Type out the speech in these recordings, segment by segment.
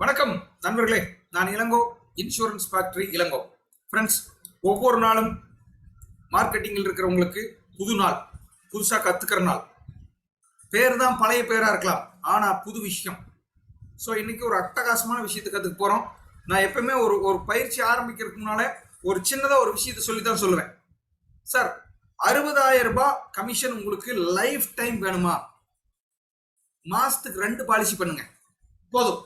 வணக்கம் நண்பர்களே, நான் Ilango, insurance factory Ilango. Friends, ஒவ்வொரு நாளும் மார்க்கெட்டிங்கில் இருக்கிறவங்களுக்கு புது நாள், புதுசாக கற்றுக்கிற நாள். பேர் தான் பழைய பேராக இருக்கலாம், ஆனால் புது விஷயம். ஸோ இன்னைக்கு ஒரு அட்டகாசமான விஷயத்தை கற்றுக்க போகிறோம். நான் எப்பவுமே ஒரு பயிற்சி ஆரம்பிக்கிறதுக்கு முன்னால ஒரு சின்னதாக ஒரு விஷயத்தை சொல்லி தான் சொல்லுவேன். சார், 60,000 ரூபாய் கமிஷன் உங்களுக்கு லைஃப் டைம் வேணுமா? மாசத்துக்கு 2 பாலிசி பண்ணுங்க போதும்.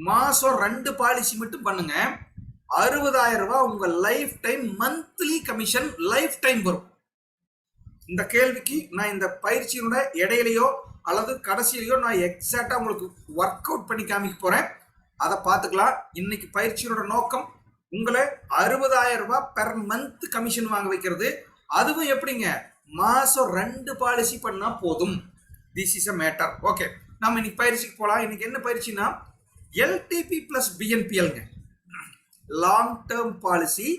மாசம் 2 பாலிசி மட்டும் பண்ணுங்க. 60,000 ரூபாய் உங்க life time monthly commission life time வரும். இந்த கேள்விக்கு நான் இந்த பயிற்சியோட இடையிலையோ அல்லது கடைசியிலையோ நான் எக்ஸாக்டா உங்களுக்கு ஒர்க் அவுட் பண்ணி காமிக்க போறேன். அதை பார்த்துக்கலாம். இன்னைக்கு பயிற்சியோட நோக்கம் உங்களை 60,000 ரூபாய் பெர் மந்த் கமிஷன் வாங்க வைக்கிறது. அதுவும் எப்படிங்க? மாசம் 2 பாலிசி பண்ணா போதும். This is a matter. Okay, நம்ம இன்னைக்கு பயிற்சிக்கு போலாம். இன்னைக்கு என்ன பயிற்சினா LTP பிளஸ் BNPLங்க, long term policy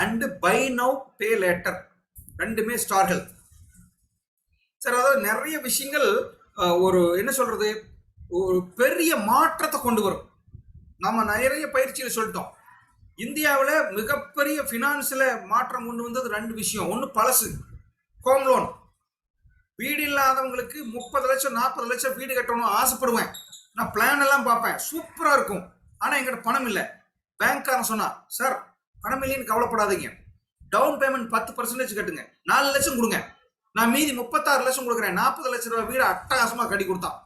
and buy now pay later, ரெண்டுமே ஸ்டார் ஹெல்த். சார், அதாவது நிறைய விஷயங்கள் ஒரு என்ன சொல்றது, ஒரு பெரிய மாற்றத்தை கொண்டு வரும். நம்ம நிறைய பயிற்சியில் சொல்லிட்டோம். இந்தியாவில் மிகப்பெரிய பினான்ஸ்ல மாற்றம் கொண்டு வந்தது 2 விஷயம். ஒன்று பழசு, ஹோம் லோன். வீடு இல்லாதவங்களுக்கு 30 லட்சம் 40 லட்சம் வீடு கட்டணும் ஆசைப்படுவேன். நான் பிளான் எல்லாம் பார்ப்பேன், சூப்பரா இருக்கும். ஆனா எங்கிட்ட பணம் இல்லை. பேங்க்காரன் சொன்னா, சார் பணம் இல்லைன்னு கவலைப்படாதீங்க, டவுன் பேமெண்ட் 10% கட்டுங்க, 4 லட்சம் கொடுங்க, நான் மீதி 36 லட்சம் கொடுக்குறேன், 40 லட்சம் ரூபாய் வீடு அட்டகாசமா கட்டி கொடுத்தான்.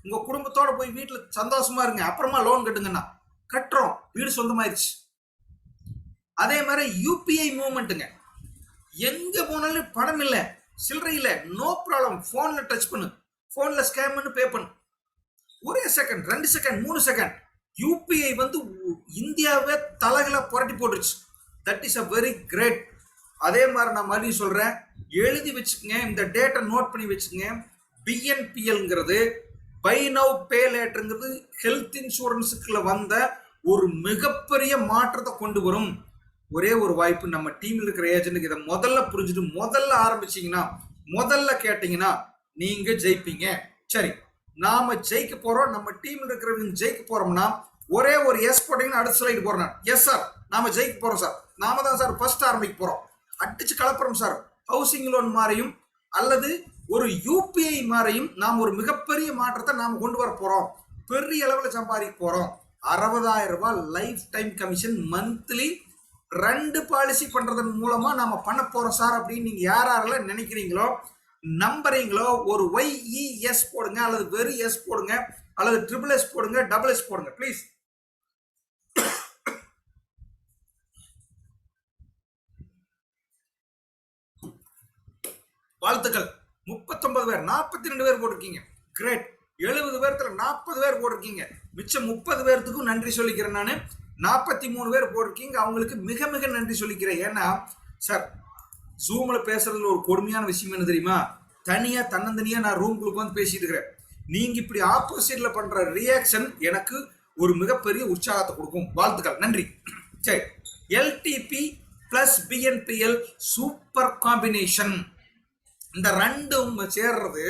உங்க குடும்பத்தோட போய் வீட்டுல சந்தோஷமா இருங்க, அப்புறமா லோன் கட்டுங்கன்னா. கட்டுறோம், வீடு சொந்தமாயிருச்சு. அதே மாதிரி UPI மூவ்மெண்ட்டுங்க. எங்க போனாலும் பணம் இல்லை, சில்லறை இல்லை, நோ ப்ராப்ளம். போன்ல டச் பண்ணு, போன்ல ஸ்கேன் பண்ணு, பே பண்ணு. ஒரே செகண்ட், 2 செகண்ட், 3 செகண்ட். UPI வந்து இந்தியாவே தலைகளை புரட்டி போட்டுருச்சு. That is a very great. அதே மாதிரி நான் மறுபடியும் சொல்றேன், எழுதி வச்சுக்கங்க, இந்த டேட்டை நோட் பண்ணி வச்சுக்கங்க. BNPLங்கிறது பை நவ் பே லேட்டருங்கிறது ஹெல்த் இன்சூரன்ஸுக்குள்ள வந்த ஒரு மிகப்பெரிய மாற்றத்தை கொண்டு வரும். ஒரே ஒரு வாய்ப்பு, நம்ம டீம்ல இருக்கிற ஏஜென்ட்டுக்கு இதை முதல்ல புரிஞ்சுட்டு முதல்ல ஆரம்பிச்சீங்கன்னா, முதல்ல கேட்டீங்கன்னா நீங்க ஜெயிப்பீங்க. சரி, நாம ஜெயிக்க போறோம், நம்ம டீம்ல இருக்கிறவங்க ஜெயிக்க போறோம்னா ஒரே ஒரு எஸ் போட்டீங்கன்னா அடுத்த ஸ்லைடு போறேன். எஸ் சார், நாம ஜெயிக்க போறோம் சார், நாம தான் சார் ஃபர்ஸ்ட் ஆரம்பிக்க போறோம், அடிச்சு கலப்புறோம் சார். ஹவுசிங் லோன் மாதிரியும் அல்லது ஒரு UPI மாதிரியும் நாம் ஒரு மிகப்பெரிய மாற்றத்தை நாம கொண்டு வர போறோம். பெரிய அளவில் சம்பாதிக்க போறோம். 60,000 ரூபாய் lifetime commission monthly 2 policy பண்றதன் மூலமா நாம பண்ண போறோம் சார் அப்படின்னு நீங்க யாரெல்லாம் நினைக்கிறீங்களோ, நம்புறீங்களோ, ஒரு YES போடுங்க, அல்லது வெறும் எஸ் போடுங்க, அல்லது SSS போடுங்க, SS போடுங்க ப்ளீஸ். வாழ்த்துக்கள். 39 பேர், 42 பேர் போட்டிருக்கீங்க, கிரேட். 70 பேர்த்துல 40 பேர் போட்டிருக்கீங்க. மிச்சம் 30 பேர்த்துக்கும் நன்றி சொல்லிக்கிறேன். நான் 43 பேர் போட்டிருக்கீங்க, அவங்களுக்கு மிக மிக நன்றி சொல்லிக்கிறேன். ஏன்னா சார், ஜூம்ல பேசுறதுல ஒரு கொடுமையான விஷயம் என்ன தெரியுமா? தனியா தன்னந்தனியா நான் ரூம்குள்ள வந்து பேசிட்டு இருக்கிறேன். நீங்க இப்படி ஆப்போசிட்ல பண்ற ரியாக்ஷன் எனக்கு ஒரு மிகப்பெரிய உற்சாகத்தை கொடுக்கும். வாழ்த்துக்கள், நன்றி. சரி, LTP plus BNPL super combination. இந்த ரெண்டும் சேர்றது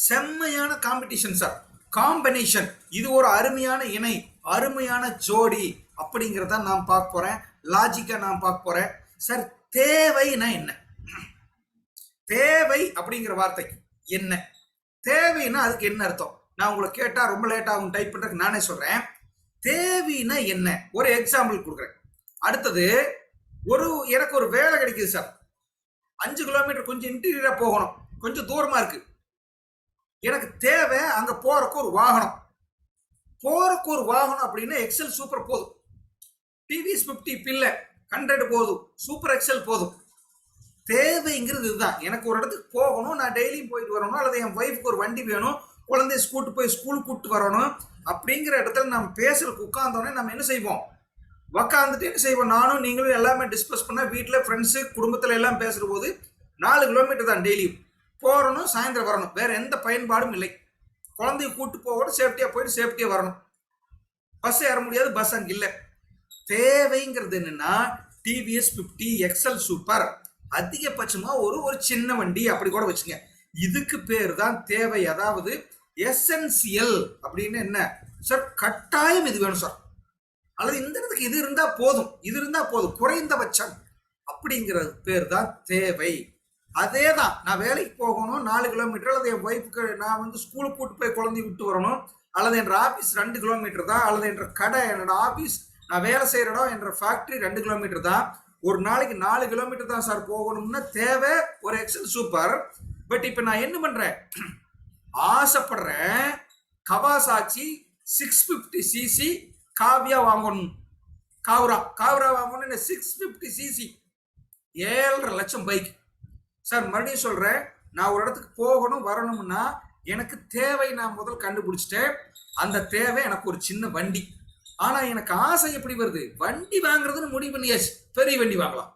செம்மையான காம்படிஷன் சார், காம்பினேஷன். இது ஒரு அருமையான இணை, அருமையான ஜோடி அப்படிங்கிறத நான் பார்க்க போறேன். லாஜிக்கா நான் பார்க்க போறேன். சார், தேவைனா என்ன? தேவை அப்படிங்கிற வார்த்தைக்கு என்ன தேவைன்னா அதுக்கு என்ன அர்த்தம்? நான் உங்களை கேட்டா ரொம்ப லேட் ஆகும் டைப் பண்றதுக்கு. நானே சொல்றேன், தேவைன்னா என்ன. ஒரு எக்ஸாம்பிள் கொடுக்குறேன். அடுத்தது, எனக்கு ஒரு வேலை கிடைக்குது சார், 5 கிலோமீட்டர் கொஞ்சம் இன்டீரியரா போகணும், கொஞ்சம் தூரமா இருக்கு. எனக்கு தேவை அங்க போறக்கு ஒரு வாகனம். அப்படின்னா எக்ஸல் சூப்பர் போதும், TVS 50 பில்ல 100 போதும், சூப்பர் எக்ஸல் போதும். தேவைங்கிறது இதுதான். எனக்கு ஒரு இடத்துக்கு போகணும், நான் டெய்லியும் போயிட்டு வரணும், அல்லது என் ஒய்ஃபுக்கு ஒரு வண்டி வேணும், குழந்தைய போய் ஸ்கூலுக்கு கூப்பிட்டு வரணும். அப்படிங்கிற இடத்துல நம்ம பேசுறதுக்கு உட்கார்ந்தோடனே நம்ம என்ன செய்வோம்? உக்காந்துட்டு என்ன செய்வோம்? நானும் நீங்களும் எல்லாமே டிஸ்கஸ் பண்ண, வீட்டில் ஃப்ரெண்ட்ஸு குடும்பத்தில் எல்லாம் பேசுகிற போது 4 கிலோமீட்டர் தான் டெய்லியும் போகணும், சாயந்தரம் வரணும், வேற எந்த பயன்பாடும் இல்லை. குழந்தைய கூப்பிட்டு போகணும், சேஃப்டியாக போயிட்டு சேஃப்டியாக வரணும். பஸ் ஏற முடியாது, பஸ் அங்கே இல்லை. தேவைங்கிறது என்னன்னா TVS 50 எக்ஸல் சூப்பர், அதிகபட்சமா ஒரு சின்ன வண்டி அப்படி கூட வச்சுங்க. இதுக்கு பேர் தான் தேவை. அதாவது எசென்சியல் அப்படின்னு என்ன சார்? கட்டாயம் இது வேணும் சார், அல்லது இந்த இடத்துக்கு இது இருந்தா போதும், இது இருந்தா போதும், குறைந்தபட்சம் அப்படிங்கிறது பேர் தான் தேவை. அதே தான், நான் வேலைக்கு போகணும் 4 கிலோமீட்டர், அல்லது என் ஒய்ஃபுக்கு நான் வந்து ஸ்கூலுக்கு கூட்டு போய் குழந்தைய விட்டு வரணும், அல்லது என்ற ஆஃபீஸ் 2 கிலோமீட்டர் தான், அல்லது என்ற கடை, என்னோட ஆஃபீஸ், நான் வேலை செய்கிற இடம், என்ற ஃபேக்ட்ரி 2 கிலோமீட்டர் தான், ஒரு நாளைக்கு 4 கிலோமீட்டர் தான் சார் போகணும்னா தேவை ஒரு எக்ஸல் சூப்பர். பட் இப்போ நான் என்ன பண்றேன், ஆசைப்படுறேன் கவாசாச்சி 650cc காவியா வாங்கணும், காவ்ரா வாங்கணும், 650cc 7.5 லட்சம் பைக் சார். மறுபடியும் சொல்றேன், நான் ஒரு இடத்துக்கு போகணும் வரணும்னா எனக்கு தேவை நான் முதல் கண்டுபிடிச்சிட்டேன். அந்த தேவை எனக்கு ஒரு சின்ன வண்டி. ஆனா எனக்கு ஆசை எப்படி வருது, வண்டி வாங்குறதுன்னு முடிவு பண்ணியாச்சு, பெரிய வண்டி வாங்கலாம்.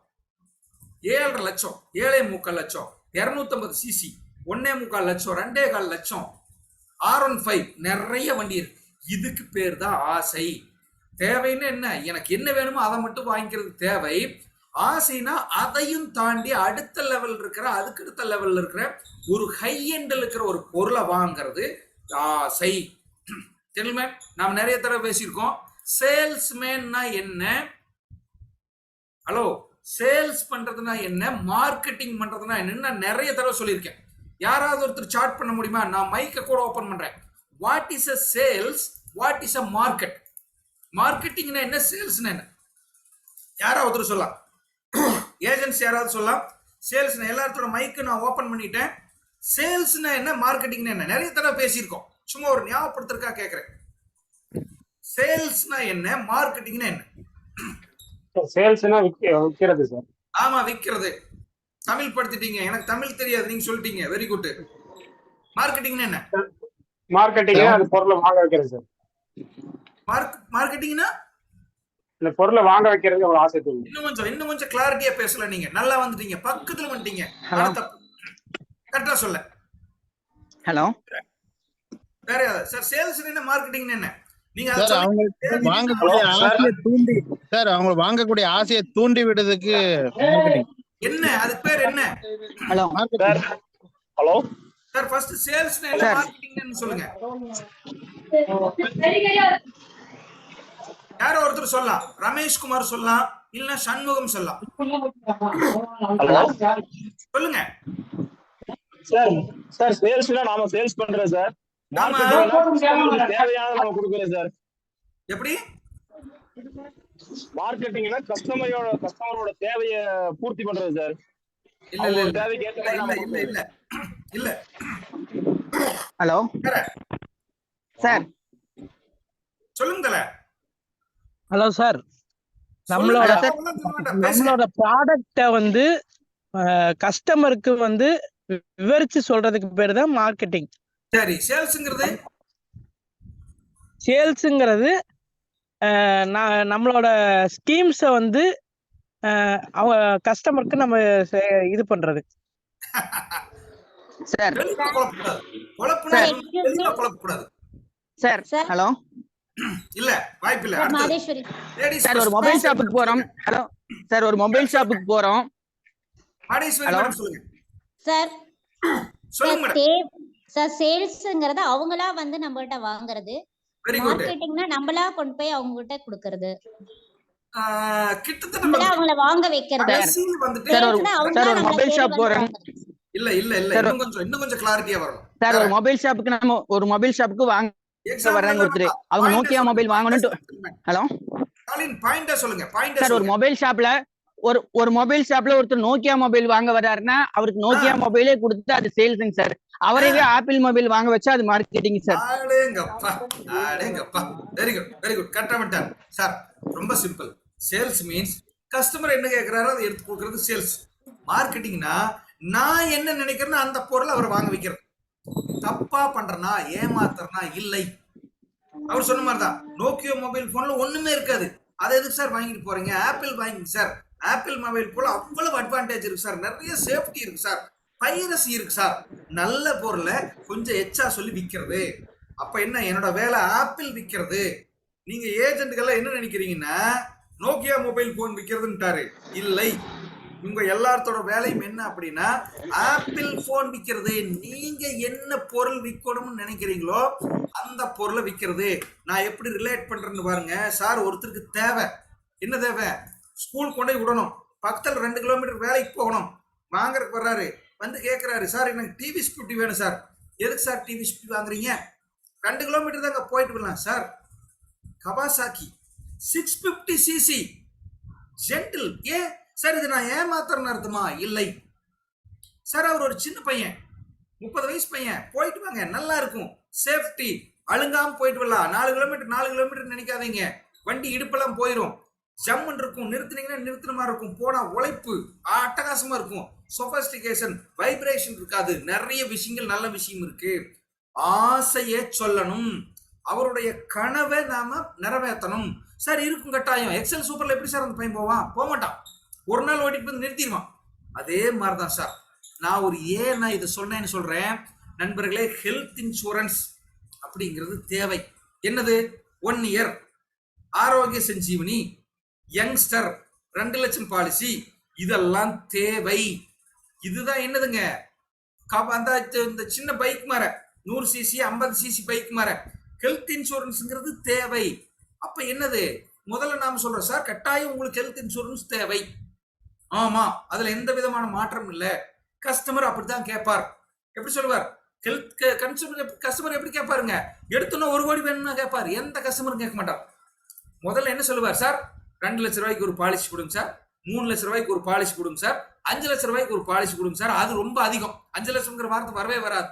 7.5 லட்சம், 7.25 லட்சம், 250cc, 1.25 லட்சம், 2.25 லட்சம், R15, நிறைய வண்டி இருக்கு. இதுக்கு பேர் தான் ஆசை. தேவைன்னு என்ன, எனக்கு என்ன வேணுமோ அதை மட்டும் வாங்கிக்கிறது தேவை. ஆசைனா அதையும் தாண்டி அடுத்த லெவல் இருக்கிற, அதுக்கு அடுத்த லெவல்ல இருக்கிற ஒரு ஹை எண்டில் இருக்கிற ஒரு பொருளை வாங்குறது ஆசை. ஜென்டில்மேன், நாம் நிறைய தடவை பேசியிருக்கோம். சேல்ஸ்மேன்னா என்ன, ஹலோ, சேல்ஸ் பண்றதுனா என்ன, மார்க்கெட்டிங் பண்றதுனா என்ன நிறைய தடவை சொல்லியிருக்கேன். யாராவது ஒருத்தர் சார்ட் பண்ண முடியுமா? நான் மைக்கை கூட ஓபன் பண்றேன். What is a sales, what is a market? மார்க்கெட்டிங்னா என்ன, சேல்ஸ்னா என்ன? யாராவது ஒருத்தர் சொல்லலாம், ஏஜென்சி யாராவது சொல்லலாம். சேல்ஸ்னா எல்லாத்தோட மைக்கு நான் ஓபன் பண்ணிட்டேன். சேல்ஸ்னா என்ன, மார்க்கெட்டிங்னா என்ன? நிறைய தடவை பேசியிருக்கோம், சும்மா ஒரு ஞாபகப்படுத்துறதுக்காக கேட்கிறேன். சேல்ஸ்னா என்ன, மார்க்கெட்டிங்னா என்ன? சேல்ஸ்னா விக்கிறது சார். ஆமா, விக்கிறது. தமிழ் படுத்திட்டீங்க, எனக்கு தமிழ் தெரியாது, நீங்க சொல்லிட்டீங்க, வெரி குட். மார்க்கெட்டிங்னா என்ன? மார்க்கெட்டிங் அது பொருளை வாங்க வைக்கிறது சார். மார்க்கெட்டிங்னா இந்த பொருளை வாங்க வைக்கிறது ஒரு ஆசை தோணும். இன்னும் கொஞ்சம் கிளாரிட்டியா பேசல, நீங்க நல்லா வந்துட்டீங்க, பக்கத்துல வந்துட்டீங்க. கரெக்டா சொல்ல. ஹலோ வேற யாராவது சார், சேல்ஸ் என்ன, மார்க்கெட்டிங் என்ன? நீங்க சார் அவங்க வாங்கக்கூடிய ஆசையை தூண்டி, சார் அவங்க வாங்கக்கூடிய ஆசையை தூண்டி விடுறதுக்கு மார்க்கெட்டிங் என்ன, அதுக்கு பேர் என்ன? Hello sir, hello sir, first sales என்ன, மார்க்கெட்டிங் சொல்லுங்க. யாரோ ஒருத்தர் சொல்லலாம், ரமேஷ் குமார் சொல்லலாம், இல்ல சண்முகம் சொல்லலாம். ஹலோ சொல்லுங்க சார். சார் சேல்ஸ்னா நாம சேல்ஸ் பண்றோம் சார். தேவையான நம்ம கொடுக்குறோம் சார். எப்படி? மார்க்கெட்டிங்னா கஸ்டமரோட தேவையை பூர்த்தி பண்றது சார். இல்ல தேவைக்கு ஏற்ற மாதிரி நம்ம இல்ல இல்ல இல்ல. ஹலோ சார், சொல்லுங்க தல. ஹலோ சார், நம்மளோட ப்ராடக்ட வந்து கஸ்டமருக்கு வந்து விவரிச்சு சொல்றதுக்கு பேரு தான் மார்க்கெட்டிங். சரி, சேல்ஸுங்கிறது நம்மளோட ஸ்கீம்ஸை வந்து அவங்க கஸ்டமருக்கு நம்ம இது பண்றது. சார் சார், சார் ஹலோ இல்ல வாய்ப்பு இல்ல. மாதேஸ்வரி சார், ஒரு மொபைல் ஷாப்புக்கு போறோம். ஹலோ சார், ஒரு மொபைல் ஷாப்புக்கு போறோம். மாதேஸ்வரி மேடம் சொல்லுங்க. சார், சொல்லுங்க மேடம். சார் சேல்ஸ்ங்கிறது அவங்களா வந்து நம்ம கிட்ட வாங்குறது. மார்க்கெட்டிங்னா நம்மளா கொண்டு போய் அவங்க கிட்ட கொடுக்கிறது. கிட்டத்தட்ட அவங்கள வாங்க வைக்கிறது. சார் ஒரு மொபைல் ஷாப் போறோம். இல்ல இல்ல இல்ல, இன்னும் கொஞ்சம் கிளாரிட்டியா வரணும் சார். ஒரு மொபைல் ஷாப்புக்கு நம்ம ஒரு மொபைல் ஷாப்புக்கு வாங்க வர்றாங்க ஒருத்தர், அவங்க நோக்கியா மொபைல் வாங்கணும். ஹலோ பாயிண்டா சொல்லுங்க. சார், ஒரு மொபைல் ஷாப்ல ஒரு மொபைல் ஷாப்ல ஒருத்தர் நோக்கியா மொபைல் வாங்க வர்றாருன்னா அவருக்கு நோக்கியா மொபைலே கொடுத்து அது சேல்ஸுங்க சார். அவரே ஆப்பிள் மொபைல் வாங்க வச்சா அது marketing sir. Very good very good. கரெக்டா சார். ரொம்ப சிம்பிள். சேல்ஸ் மீன்ஸ் கஸ்டமர் என்ன கேட்கிறாரோ அதை எடுத்து கொடுக்கறது சேல்ஸ். மார்க்கெட்டிங்னா நான் என்ன நினைக்கிறேன்னா அந்த பொருளை அவர் வாங்க வைக்கிறது. தப்பா பண்றனா ஏமாத்துறனா இல்லை. அவர் சொன்ன மாதிரிதான், நோக்கியோ மொபைல் போன்ல ஒண்ணுமே இருக்காது, அதை எதுக்கு சார் வாங்கிட்டு போறீங்க? ஆப்பிள் வாங்கிங்க சார். ஆப்பிள் மொபைல் போல அவ்வளவு அட்வான்டேஜ் இருக்கு சார், நிறைய சேஃப்டி இருக்கு சார், பைரசி இருக்கு சார். நல்ல பொருளை கொஞ்சம் எச்சா சொல்லி விற்கிறது. அப்ப என்ன, என்னோட வேலை ஆப்பிள் விற்கிறது. நீங்க ஏஜென்ட்கள் என்ன நினைக்கிறீங்கன்னா நோக்கியா மொபைல் போன் விற்கிறதுன்ட்டாரு. இல்லை, உங்க எல்லாத்தோட வேலையும் என்ன அப்படின்னா ஆப்பிள் போன் விற்கிறது. நீங்க என்ன பொருள் விற்கணும்னு நினைக்கிறீங்களோ அந்த பொருளை விற்கிறது. நான் எப்படி ரிலேட் பண்றேன்னு பாருங்க. சார், ஒருத்தருக்கு தேவை என்ன தேவை? ஸ்கூல் கொண்டு போய் விடணும், பக்கத்தில் 2 கிலோமீட்டர் வேலைக்கு போகணும். வாங்குறதுக்கு வர்றாரு, வந்து கேட்கிறாரு, சார் எனக்கு டிவி ஸ்கூட்டி வேணும் சார். எதுக்கு சார் டிவி ஸ்கூட்டி வாங்குறீங்க? 2 கிலோமீட்டர் தாங்க போயிட்டு வரலாம் சார். Kawasaki 650cc gentle. ஏன் சார், இது நான் ஏமாத்துறேன்னு அர்த்தமா? இல்லை சார், அவர் ஒரு சின்ன பையன், 30 வயசு பையன், போயிட்டு வாங்க, நல்லா இருக்கும், சேஃப்டி, அழுங்காம போயிட்டு வரலாம். 4 கிலோமீட்டர் நினைக்காதீங்க, வண்டி இடுப்பெல்லாம் போயிடும், ஜம்முன்னு இருக்கும், நிறுத்தினீங்கன்னா நிறுத்தின மாதிரி இருக்கும், போனா உழைப்பு அட்டகாசமா இருக்கும், சொபஸ்டிகேஷன், வைப்ரேஷன் இருக்காது, நிறைய விஷயங்கள் நல்ல விஷயம் இருக்கு. ஆசையை சொல்லணும், அவருடைய கனவை நாம நிறைவேற்றணும். சார் இருக்கும் கட்டாயம். எக்ஸல் சூப்பர்ல எப்படி சார் அந்த பையன் போவான்? போக மாட்டான், ஒரு நாள் ஓட்டிட்டு வந்து நிறுத்திடுவான். அதே மாதிரிதான் சார், நான் ஒரு நான் இதை சொன்னேன்னு சொல்றேன் நண்பர்களே. ஹெல்த் இன்சூரன்ஸ் அப்படிங்கிறது தேவை. என்னது? 1 இயர் ஆரோக்கிய சஞ்சீவனி, யங்ஸ்டர் 2 லட்சம் பாலிசி, இதெல்லாம் தேவை. இதுதான் என்னதுங்க, இந்த சின்ன பைக் மாற 100cc 50cc பைக் மாற ஹெல்த் இன்சூரன்ஸ்ங்கிறது தேவை. அப்ப என்னது? முதல்ல நாம சொல்றோம் சார், கட்டாயம் உங்களுக்கு ஹெல்த் இன்சூரன்ஸ் தேவை. ஆமா, அதுல எந்த விதமான மாற்றம் இல்ல. கஸ்டமர் அப்படித்தான் கேட்பார். எப்படி சொல்லுவார்? ஹெல்த் கஸ்டமர் எப்படி கேட்பாருங்க? எடுத்தோன்னா 1 கோடி வேணும்னா கேட்பார். எந்த கஸ்டமரும் கேட்க மாட்டார். முதல்ல என்ன சொல்லுவார்? சார் 2 லட்சம் ரூபாய்க்கு ஒரு பாலிசி கொடுங்க சார், 3 லட்சம் ரூபாய்க்கு ஒரு பாலிசி கொடுங்க சார், 5 லட்சம் ரூபாய்க்கு ஒரு பாலிசி கொடுங்க சார். அது ரொம்ப அதிகம். 5 லட்சம்ங்கிற வார்த்தை வரவே வராது.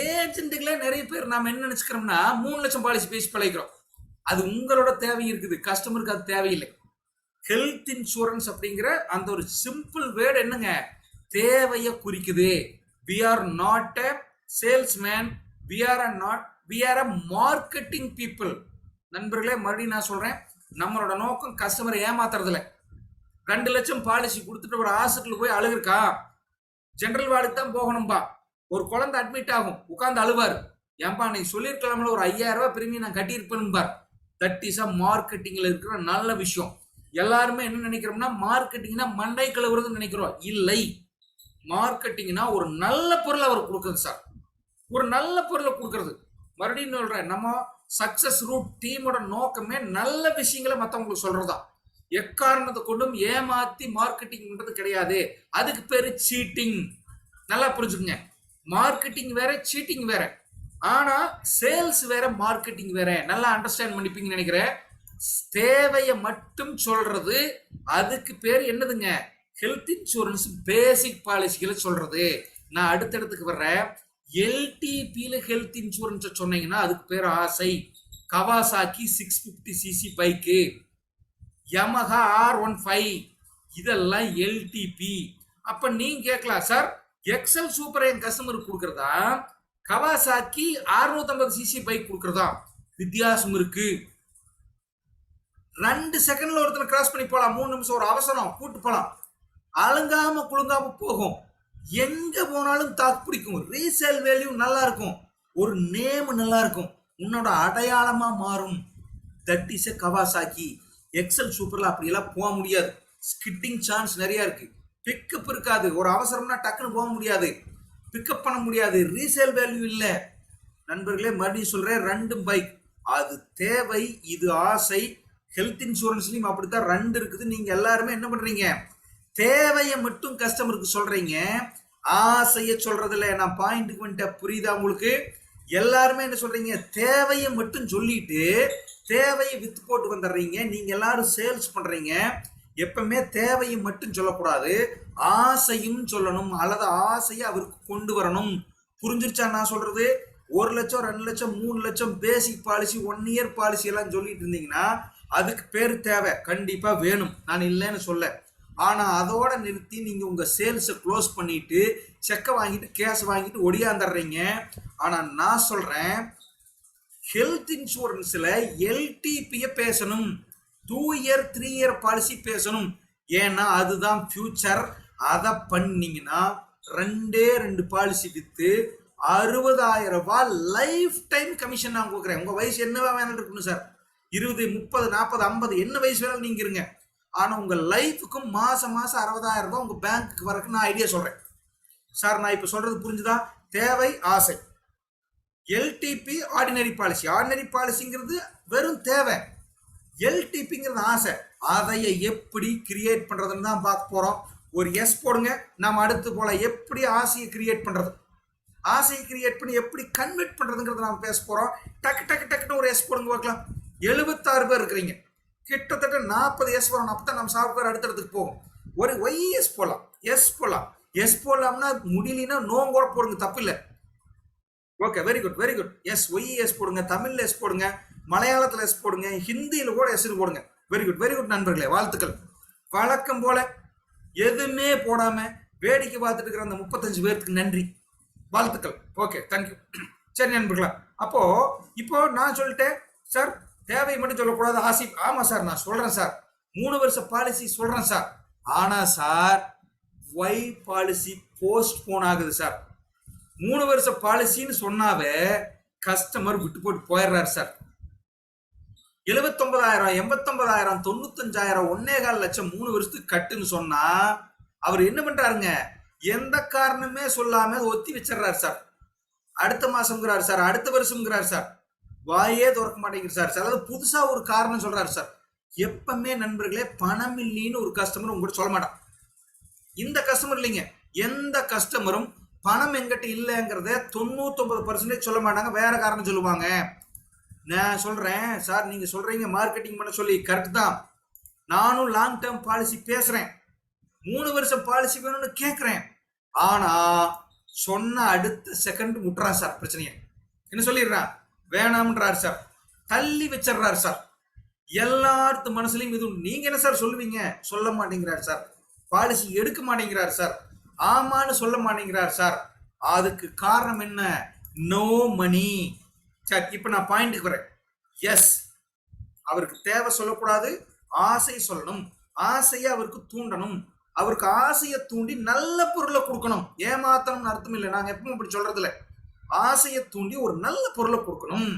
ஏஜென்ட்டுகளே நிறைய பேர் நாம என்ன நினைச்சுக்கிறோம்னா 3 லட்சம் பாலிசி பேசி பழகிறோம். அது உங்களோட தேவை இருக்குது, கஸ்டமருக்கு அது தேவையில்லை. ஹெல்த் இன்சூரன்ஸ் அப்படிங்கிற அந்த ஒரு சிம்பிள் வேர்டு என்னங்க? தேவையை குறிக்குது. we are not a salesman, we are a marketing people. நண்பர்களே, மறுபடியும் நான் சொல்றேன், நம்மளோட நோக்கம் கஸ்டமரை ஏமாத்துறதுல. 2 லட்சம் பாலிசி கொடுத்துட்டு ஒரு ஹாஸ்பிட்டல் போய் அழுகிருக்கா, ஜெனரல் வார்டுக்கு தான் போகணும்பா, ஒரு குழந்தை அட்மிட் ஆகும், உட்கார்ந்து அழுவாரு, ஏன்பா நீ சொல்லியிருக்கலாம்ல ஒரு 5000 ரூபாய் பிரீமியம் நான் கட்டியிருப்பேன் பார். தட் இஸ் அ மார்க்கெட்டிங்ல இருக்கிற நல்ல விஷயம். எல்லாருமே என்ன நினைக்கிறோம்னா மார்க்கெட்டிங்னா மண்டை கழுவுறதுன்னு நினைக்கிறோம். இல்லை, மார்க்கெட்டிங்னா ஒரு நல்ல பொருள் அவர் கொடுக்குறது சார், ஒரு நல்ல பொருளை கொடுக்கறது. மறுபடியும் சொல்றேன், நம்ம சக்சஸ் ரூட் டீமோட நோக்கமே நல்ல விஷயங்களை மற்றவங்களுக்கு சொல்றதா. எக்காரணத்தை கொண்டும் ஏமாத்தி மார்க்கெட்டிங் பண்றது கிடையாது. அதுக்கு பேரு சீட்டிங். நல்லா புரிஞ்சுக்கங்க, மார்க்கெட்டிங் வேற, சீட்டிங் வேற. ஆனா சேல்ஸ் வேற, மார்க்கெட்டிங் வேற. நல்லா அண்டர்ஸ்டாண்ட் பண்ணிப்பீங்கன்னு நினைக்கிறேன். தேவையை மட்டும் சொல்றது, அதுக்கு பேர் என்னதுங்க? ஹெல்த் இன்சூரன்ஸ் பேசிக் பாலிசிகளை சொல்றது. நான் அடுத்தடுத்துக்கு வர்றேன். எல்டிபியில ஹெல்த் இன்சூரன்ஸ் சொன்னீங்கன்னா அதுக்கு பேர் ஆசை. Kawasaki 650cc bike, Yamaha R15, இதெல்லாம் எல்டிபி. அப்ப நீங்க கேட்கலாம், சார் எக்ஸல் சூப்பர் என் கஸ்டமருக்கு கொடுக்கறதா, கவாசாக்கி 650cc பைக் கொடுக்கறதா? வித்தியாசம் இருக்கு. 2 செகண்ட்ல ஒருத்தர் கிராஸ் பண்ணி போலாம், 3 நிமிஷம் ஒரு அவசரம் கூட்டு போலாம், அழுங்காம குழுங்காம போகும், எங்க போனாலும் தாக்கு பிடிக்கும், ரீசேல் வேல்யூ நல்லா இருக்கும், ஒரு நேம் நல்லா இருக்கும், உன்னோட அடையாளமா மாறும். That is a Kawasaki. XL சூப்பர்ல அப்படியெல்லாம் போக முடியாது. ஸ்கிட்டிங் சான்ஸ் நிறைய இருக்கு, பிக்கப் இருக்காது, ஒரு அவசரம்னா டக்குன்னு போக முடியாது, பிக்கப் பண்ண முடியாது, ரீசேல் வேல்யூ இல்ல. நண்பர்களே, மறுபடியும் சொல்றேன், 2 பைக் அது தேவை, இது ஆசை. ஹெல்த் இன்சூரன்ஸ்லயும் அப்படித்தான் 2 இருக்குது. நீங்க எல்லாருமே என்ன பண்றீங்க? தேவையை மட்டும் கஸ்டமருக்கு சொல்றீங்க, ஆசையை சொல்றதில்ல. நான் பாயிண்ட்டுக்கு வந்துட்டேன், புரியுதா உங்களுக்கு? எல்லாருமே என்ன சொல்றீங்க? தேவையை மட்டும் சொல்லிட்டு தேவையை வித்து போட்டு வந்துடுறீங்க. நீங்க எல்லாரும் சேல்ஸ் பண்றீங்க. எப்பவுமே தேவையை மட்டும் சொல்லக்கூடாது, ஆசையும் சொல்லணும், அல்லது ஆசையை அவருக்கு கொண்டு வரணும். புரிஞ்சிருச்சா நான் சொல்றது? 1 லட்சம் 2 லட்சம் 3 லட்சம் பேசிக் பாலிசி 1 இயர் பாலிசி எல்லாம் சொல்லிட்டு இருந்தீங்கன்னா அதுக்கு பேர் தேவை கண்டிப்பா வேணும், நான் இல்லைன்னு சொல்ல. ஆனா அதோட நிறுத்தி நீங்க உங்க சேல்ஸை க்ளோஸ் பண்ணிட்டு செக்கை வாங்கிட்டு கேஷ் வாங்கிட்டு ஒடியாந்துடுறீங்க. ஆனா நான் சொல்றேன், ஹெல்த் இன்சூரன்ஸ்ல எல்டிபிய பேசணும், 2 இயர் 3 இயர் பாலிசி பேசணும். ஏன்னா அதுதான் ஃபியூச்சர். அதை பண்ணீங்கன்னா 2 பாலிசி வித்து 60,000 ரூபாய் லைஃப் டைம் கமிஷன் நான் கொடுக்குறேன். உங்க வயசு என்னவா வேணாலும் இருக்கணும் சார், 20 30 40 50 என்ன வயசு வேணாலும் நீங்க இருங்க. ஆனா உங்க லைஃபுக்கும் மாசம் மாசம் 60,000 ரூபாய் உங்க பேங்க்கு வரக்கு நான் ஐடியா சொல்றேன் சார். நான் இப்ப சொல்றது புரிஞ்சுதா? தேவை, ஆசை. LDP ordinary policy. ஆர்டினரி பாலிசிங்கிறது வெறும் தேவை, எல்டிபிங்கிறது ஆசை. அதைய எப்படி கிரியேட் பண்றதுன்னு தான் பார்க்க போறோம். ஒரு எஸ் போடுங்க. நம்ம அடுத்து போல எப்படி ஆசையை கிரியேட் பண்றது, ஆசையை கிரியேட் பண்ணி எப்படி கன்வெர்ட் பண்றதுங்கிறத நாம பேச போறோம். டக்கு டக்கு டக்குன்னு ஒரு எஸ் போடுங்க பார்க்கலாம். 76 பேர் இருக்கிறீங்க, கிட்டத்தட்ட 40 எஸ் வரும். அப்பதான் நம்ம சாஃப்ட்வேர் அடுத்தடுத்துக்கு போகும். ஒரு ஒய் எஸ் போடலாம், எஸ் போடலாம். எஸ் போடலாம்னா முடியலன்னா நோங்க கூட போடுங்க, தப்பு இல்லை. Okay, very good very good. Yes, yes போடுங்க, தமிழ்ல எஸ் போடுங்க, மலையாளத்துல எஸ் போடுங்க, ஹிந்தியில கூட எஸ் போடுங்க. வெரி குட் வெரி குட் நண்பர்களே, வாழ்த்துக்கள். வழக்கம் போல எதுவுமே போடாம வேடிக்கை பார்த்துட்டு இருக்கிற அந்த 35 பேருக்கு நன்றி, வாழ்த்துக்கள். Okay, thank you. சரி நண்பர்களா, அப்போ இப்போ நான் சொல்லிட்டேன் சார், தேவை மட்டும் சொல்லக்கூடாது, ஆசி. ஆமா சார், நான் சொல்றேன் சார், 3 வருஷ பாலிசி சொல்றேன் சார். ஆனா சார், ஒய் பாலிசி போஸ்ட்போன் ஆகுது சார். 3 வருஷ பாலிசின்னு சொன்னாவே கஸ்டமர் விட்டு போட்டு போயிடுறாரு சார். 79,000, 89,000, 95,000, 1.25 லட்சம் 3 வருஷத்துக்கு கட்டுன்னு சொன்னா அவர் என்ன பண்றாருங்க, எந்த காரணமே சொல்லாம ஒத்தி வச்சிடறாரு சார். அடுத்த மாசம்ங்கிறாரு சார், அடுத்த வருஷம்ங்கிறாரு சார், வாயே திறக்க மாட்டேங்குது சார். சிலது புதுசா ஒரு காரணம் சொல்றாரு சார். எப்பவுமே நண்பர்களே, பணம் இல்லைன்னு ஒரு கஸ்டமர் உங்ககிட்ட சொல்ல மாட்டான். இந்த கஸ்டமர் இல்லைங்க, எந்த கஸ்டமரும் பணம் எங்கிட்ட இல்லைங்கிறத 99% சொல்ல மாட்டாங்க, வேற காரணம் சொல்லுவாங்க. நான் சொல்றேன் சார், நீங்க சொல்றீங்க மார்க்கெட்டிங் பண்ண சொல்லி, கரெக்ட் தான். நானும் லாங் டேர்ம் பாலிசி பேசுறேன், 3 வருஷம் பாலிசி வேணும்னு கேட்கிறேன். ஆனா சொன்ன அடுத்த செகண்ட் முட்டுறான் சார் பிரச்சனையை. என்ன சொல்லிடுறான், வேணாம்ன்றாரு சார், தள்ளி வச்சிடறாரு சார். எல்லாத்து மனசுலயும் இது. நீங்க என்ன சார் சொல்லுவீங்க, சொல்ல மாட்டேங்கிறாரு சார். பாலிசி எடுக்க மாட்டேங்கிறாரு சார், ஆமான்னு சொல்ல மாட்டேங்கிறாரு சார். அதுக்கு காரணம் என்ன, நோ மணி. சரி, இப்ப நான் பாயிண்ட்டுக்கு வரேன். எஸ், அவருக்கு தேவை சொல்லக்கூடாது, ஆசை சொல்லணும். ஆசையை அவருக்கு தூண்டணும். அவருக்கு ஆசையை தூண்டி நல்ல பொருளை கொடுக்கணும். ஏமாத்தணும்னு அர்த்தம் இல்லை, நாங்க எப்பவும் இப்படி சொல்றதுல. ஆசையை தூண்டி ஒரு நல்ல பொருளை கொடுக்கணும்.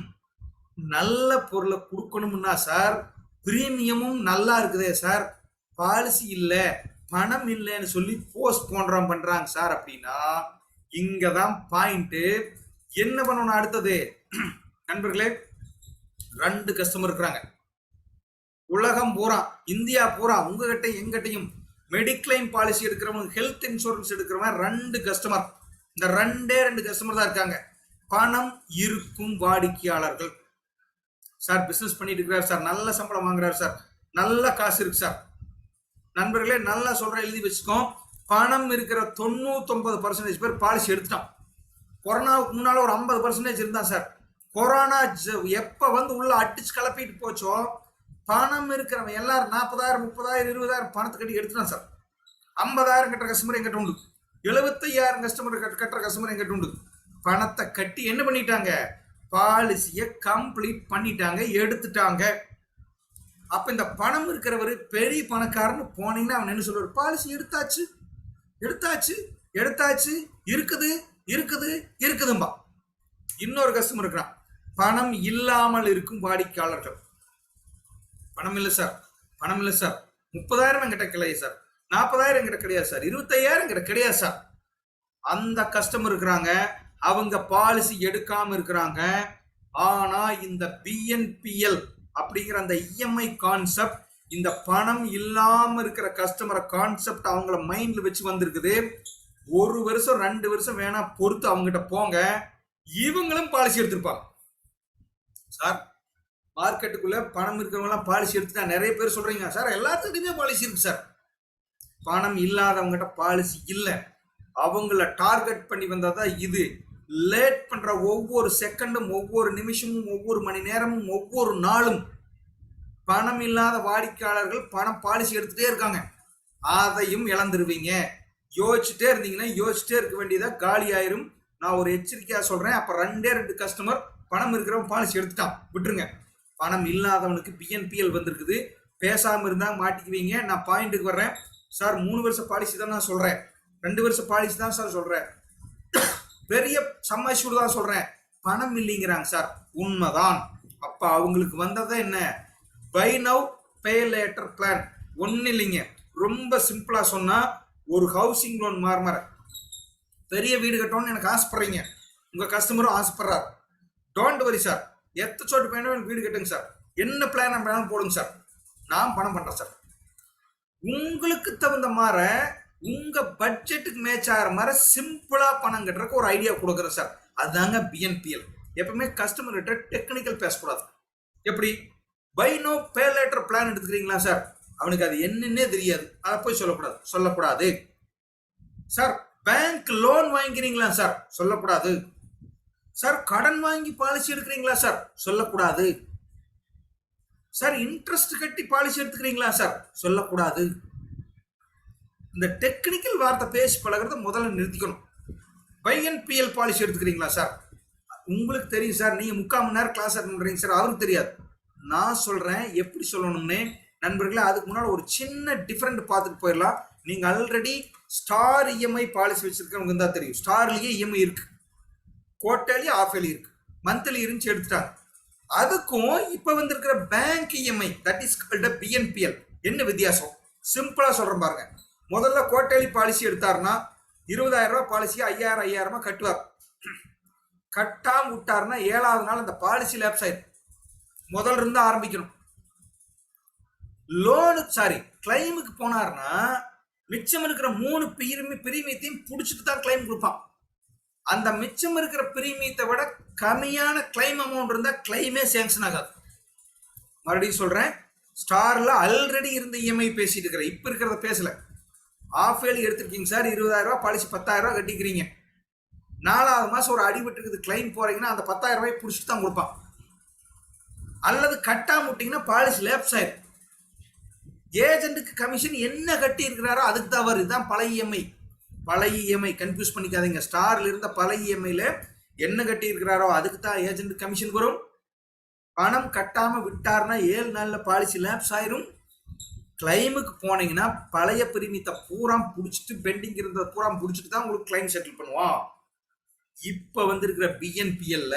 நல்ல பொருளை கொடுக்கணும்னா சார், பிரீமியமும் நல்லா இருக்குதே சார், பாலிசி இல்ல, பணம் இல்லைன்னு சொல்லி போஸ்ட் பண்றாங்க சார். அப்படின்னா இங்கதான் பாயிண்ட். என்ன பண்ணணும் அடுத்தது நண்பர்களே, 2 கஸ்டமர் இருக்கிறாங்க உலகம் பூரா, இந்தியா பூரா, உங்ககிட்ட எங்கிட்டையும் மெடிக்ளைம் பாலிசி எடுக்கிறவங்க, ஹெல்த் இன்சூரன்ஸ் எடுக்கிறவங்க 2 கஸ்டமர். இந்த 2 கஸ்டமர் தான் இருக்காங்க. பணம் இருக்கும் வாடிக்கையாளர்கள். சார் பிசினஸ் பண்ணிட்டு இருக்கிறார் சார், நல்ல சம்பளம் வாங்குறாரு சார், நல்ல காசு இருக்கு சார். நண்பர்களே, நல்லா சொல்றேன், எழுதி வச்சுக்கோ. பணம் இருக்கிற 99% பேர் பாலிசி எடுத்துட்டான். கொரோனாவுக்கு முன்னால ஒரு 50% இருந்தான் சார். கொரோனா எப்ப வந்து உள்ள அடிச்சு கலப்பிட்டு போச்சோ, பணம் இருக்கிறவன் எல்லாரும் 40,000, 30,000, 20,000 பணத்தை கட்டி எடுத்துட்டான் சார். 50,000 கட்டுற கஸ்டமர் எங்கிட்ட உண்டு, 75,000 கஸ்டமர் கட்டுற கஸ்டமர் எங்கிட்ட உண்டு. பணத்தை கட்டி என்ன பண்ணிட்டாங்க, பாலிசியை கம்ப்ளீட் பண்ணிட்டாங்க, எடுத்துட்டாங்க. அப்ப இந்த பணம் இருக்கிறவர் பெரிய பணக்காரன்னு போனீங்கன்னா அவன் என்ன சொல்றாரு, பாலிசி எடுத்தாச்சு எடுத்தாச்சு எடுத்தாச்சு, இருக்குது இருக்குது இருக்குதும்பா. இன்னொரு கஸ்டமர் இருக்கிறான், பணம் இல்லாமல் இருக்கும் வாடிக்கையாளர்கள். பணம் இல்லை சார், பணம் இல்லை சார், 30,000 என்கிட்ட கிடையாது சார், 40,000 என்கிட்ட கிடையாது சார், 25,000 என்கிட்ட கிடையாது சார். அந்த கஸ்டமர் இருக்கிறாங்க, அவங்க பாலிசி எடுக்காம இருக்கிறாங்க. ஆனா இந்த பிஎன்பிஎல் அப்படிங்கிற அந்த இஎம்ஐ கான்செப்ட், இந்த பணம் இல்லாம இருக்கிற கஸ்டமரை கான்செப்ட் அவங்கள மைண்ட்ல வச்சு வந்திருக்குது. 1 வருஷம் 2 வருஷம் வேணா பொறுத்து அவங்ககிட்ட போங்க, இவங்களும் பாலிசி எடுத்திருப்பாங்க சார். மார்க்கெட்டுக்குள்ள பணம் இருக்கிறவங்க எல்லாம் பாலிசி எடுத்துட்டா நிறைய பேர் சொல்றீங்க சார், எல்லாத்துக்கிட்டையுமே பாலிசி இருக்கு சார். பணம் இல்லாதவங்ககிட்ட பாலிசி இல்லை, அவங்கள டார்கெட் பண்ணி வந்தாதான் இது. லேட் பண்ற ஒவ்வொரு செகண்டும், ஒவ்வொரு நிமிஷமும், ஒவ்வொரு மணி நேரமும், ஒவ்வொரு நாளும் பணம் இல்லாத வாடிக்கையாளர்கள் பணம் பாலிசி எடுத்துட்டே இருக்காங்க. அதையும் இழந்துருவீங்க. யோசிச்சுட்டே இருந்தீங்கன்னா யோசிச்சுட்டே இருக்க வேண்டியதா காலி ஆயிரும். நான் ஒரு எச்சரிக்கையா சொல்றேன். அப்ப 2 கஸ்டமர் பணம் இருக்கிறவன் பாலிசி எடுத்துட்டான், விட்டுருங்க. பணம் இல்லாதவனுக்கு பிஎன்பிஎல் வந்திருக்குது, பேசாம இருந்தா மாட்டிக்குவீங்க. நான் பாயிண்ட்டுக்கு வர்றேன் சார். 3 வருஷ பாலிசி தான் நான் சொல்றேன், 2 வருஷ பாலிசி தான் சார் சொல்றேன், பெரிய சம்மாசூடு தான் சொல்றேன். பணம் இல்லைங்கிறாங்க சார், உண்மைதான். அப்ப அவங்களுக்கு வந்ததை என்ன, buy now pay later plan. ஒண்ணு இல்லைங்க, ரொம்ப சிம்பிளா சொன்னா ஒரு ஹவுசிங் லோன் மாற பெரிய வீடு கட்டணும்னு எனக்கு ஆசைப்படுறீங்க, உங்க கஸ்டமரும் ஆசைப்படுறாரு. டோன்ட் வரி சார், எத்த சோட்டு பையனும் எனக்கு வீடு கட்டுங்க சார், என்ன பிளான் வேணாலும் போடுங்க சார், நான் பணம் பண்றேன் சார். உங்களுக்கு தகுந்த மாதிரி உங்க பட்ஜெட்டுக்கு மேட்ச் ஆகிற மாதிரி சிம்பிளா பணம் கட்டுறதுக்கு ஒரு ஐடியா கொடுக்குறேன் சார். அதுதாங்க பிஎன்பிஎல். எப்பவுமே கஸ்டமர் கிட்ட டெக்னிக்கல் பேசக்கூடாது. எப்படி buy no pay later plan எடுத்துக்கிறீங்களா சார், அவனுக்கு அது என்னன்னே தெரியாது, அதை போய் சொல்லக்கூடாது. சார் பேங்க் லோன் வாங்கிக்கிறீங்களா சார், சொல்லக்கூடாது. சார் கடன் வாங்கி பாலிசி எடுக்கிறீங்களா சார், சொல்லக்கூடாது. சார் இன்ட்ரெஸ்ட் கட்டி பாலிசி எடுத்துக்கிறீங்களா சார், சொல்லக்கூடாது. இந்த டெக்னிக்கல் வார்த்தை பேசி பழகிறத முதல்ல நிறுத்திக்கணும். பைஎன்பிஎல் பாலிசி எடுத்துக்கிறீங்களா சார், உங்களுக்கு தெரியும் சார், நீங்க 3/4 மணி நேரம் கிளாஸ் அட்டெண்ட் பண்றீங்க சார், அவருக்கு தெரியாது. நான் சொல்றேன் எப்படி சொல்லணும்னு. நண்பர்களே, அதுக்கு முன்னாடி ஒரு சின்ன டிஃபரெண்ட் பார்த்துட்டு போயிடலாம். நீங்க ஆல்ரெடி ஸ்டார் இஎம்ஐ பாலிசி வச்சிருக்கவங்க தான் தெரியும். ஸ்டார்லயே இஎம்ஐ இருக்கு, குவார்டர்லி ஆஃப் இயர்லி இருக்கு, மந்த்லி இருந்துச்சு எடுத்துட்டாங்க. அதுக்கும் இப்ப வந்திருக்கிற bank EMI that is called BNPL என்ன வித்தியாசம் சிம்பிளா சொல்றேன் பாருங்க. முதல்ல குவார்டர்லி பாலிசி எடுத்தாருன்னா 20,000 ரூபாய் பாலிசி 5,000 கட்டுவார். கட்டாம விட்டாருன்னா 7வது நாள் அந்த பாலிசி லேப்ஸ் ஆயிடும். முதல்ல இருந்து ஆரம்பிக்கணும். கிளைமுக்கு போனாருன்னா மிச்சம் இருக்கிற 3 பிரீமியத்தையும் புடிச்சிட்டு தான் கிளைம் கொடுப்பான். அந்த மிச்சம் இருக்கிற பிரீமியத்தை விட கம்மியான கிளைம் அமௌண்ட் இருந்தா கிளைமே சேங்ஷன் ஆகாது. மறுபடியும் சொல்றேன், ஸ்டார்ல ஆல்ரெடி இருந்த இஎம்ஐ பேசிட்டு இருக்கிற, இப்ப இருக்கிறத பேசல. ஆஃப் இயர்லி எடுத்திருக்கீங்க சார், 20,000 ரூபாய் பாலிசி 10,000 ரூபாய் கட்டிக்கிறீங்க. 4வது மாசம் ஒரு அடிபட்டு இருக்குது கிளைம் போறீங்கன்னா அந்த 10,000 ரூபாய் புடிச்சிட்டு தான் கொடுப்பான். அல்லது கட்டாம விட்டீங்கன்னா பாலிசி லேப்ஸ் ஆயிடும். ஏஜென்ட்டுக்கு கமிஷன் என்ன கட்டி இருக்கிறாரோ அதுக்கு தான் வருது. இதுதான் பழைய இஎம்ஐ கன்ஃபியூஸ் பண்ணிக்காதீங்க. ஸ்டார்ல இருந்த பழைய இஎம்ஐல என்ன கட்டி இருக்கிறாரோ அதுக்கு தான் ஏஜென்ட் கமிஷன் வரும். பணம் கட்டாம விட்டாருன்னா 7 நாள்ல பாலிசி லேப்ஸ் ஆயிரும். கிளைமுக்கு போனீங்கன்னா பழைய பிரீமியத்தை பூரா புடிச்சிட்டு பெண்டிங் இருந்ததை பூரா புடிச்சிட்டு தான் உங்களுக்கு கிளைம் செட்டில் பண்ணுவோம். இப்ப வந்திருக்கிற பிஎன்பிஎல்ல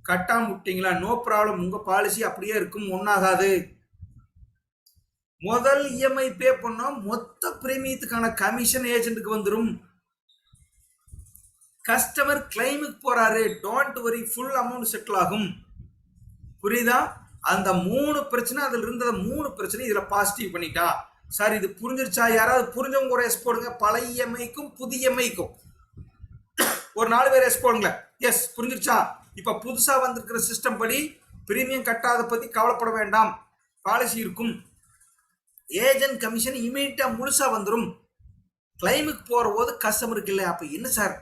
கட்டாம விட்டீங்களா நோ ப்ராப்ளம், உங்க பாலிசி அப்படியே இருக்கும், ஒன்னாகாது. முதல் இஎம்ஐ பே பண்ணா மொத்த பிரீமியத்துக்கான கமிஷன் ஏஜென்ட்டுக்கு வந்துடும். கஸ்டமர் கிளைமுக்கு போறாரு, don't worry, full amount settle ஆகும். புரியுதா? அந்த 3 பிரச்சனை, அதுல இருந்த 3 பிரச்சனை இதுல பாசிட்டிவ் பண்ணிட்டா சார். இது புரிஞ்சிருச்சா? யாராவது புரிஞ்சவங்க ஒரு எஸ் போடுங்க. பழைய இஎம்ஐக்கும் புது இஎம்ஐக்கும் ஒரு 4 பேர் எஸ் போடுங்க. எஸ், புரிஞ்சிருச்சா? இப்ப புதுசா வந்திருக்கிற சிஸ்டம் படி பிரீமியம் கட்டாத பத்தி கவலைப்பட வேண்டாம், பாலிசி இருக்கும். ஏஜென்ட் கமிஷன் இமீடியட்டா முழுசா வந்துடும். கிளைமுக்கு போற போது கஸ்டமருக்கு இல்லை. அப்ப என்ன சார்,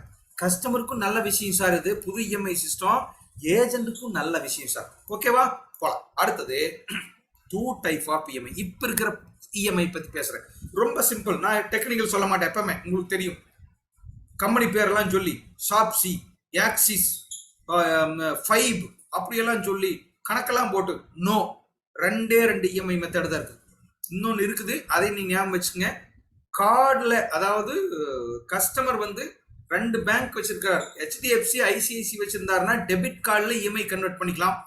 கஸ்டமருக்கும் நல்ல விஷயம் சார், இது புது இஎம்ஐ சிஸ்டம், ஏஜென்ட்டுக்கும் நல்ல விஷயம் சார். ஓகேவா? போலாம். அடுத்தது 2 டைப் ஆஃப் இஎம்ஐ. இப்ப இருக்கிற இஎம்ஐ பத்தி பேசுறேன். ரொம்ப சிம்பிள், நான் டெக்னிக்கல் சொல்ல மாட்டேன். எப்பவுமே உங்களுக்கு தெரியும், கம்பெனி பேரெல்லாம் சொல்லி ஷாப்சி, ஆக்சிஸ், 5 அப்படியெல்லாம் சொல்லி கணக்கெல்லாம் போட்டு நோ, 2 இஎம்ஐ மெத்தட் தான் இருக்கு. இன்னொன்னு இருக்குது, அதை நீங்க ஞாபகம் வச்சுக்கோங்க. கார்டுல, அதாவது கஸ்டமர் வந்து 2 பேங்க் வச்சிருக்காரு, HDFC ICICI வச்சிருந்தாருன்னா டெபிட் கார்டுல இஎம்ஐ கன்வெர்ட் பண்ணிக்கலாம்.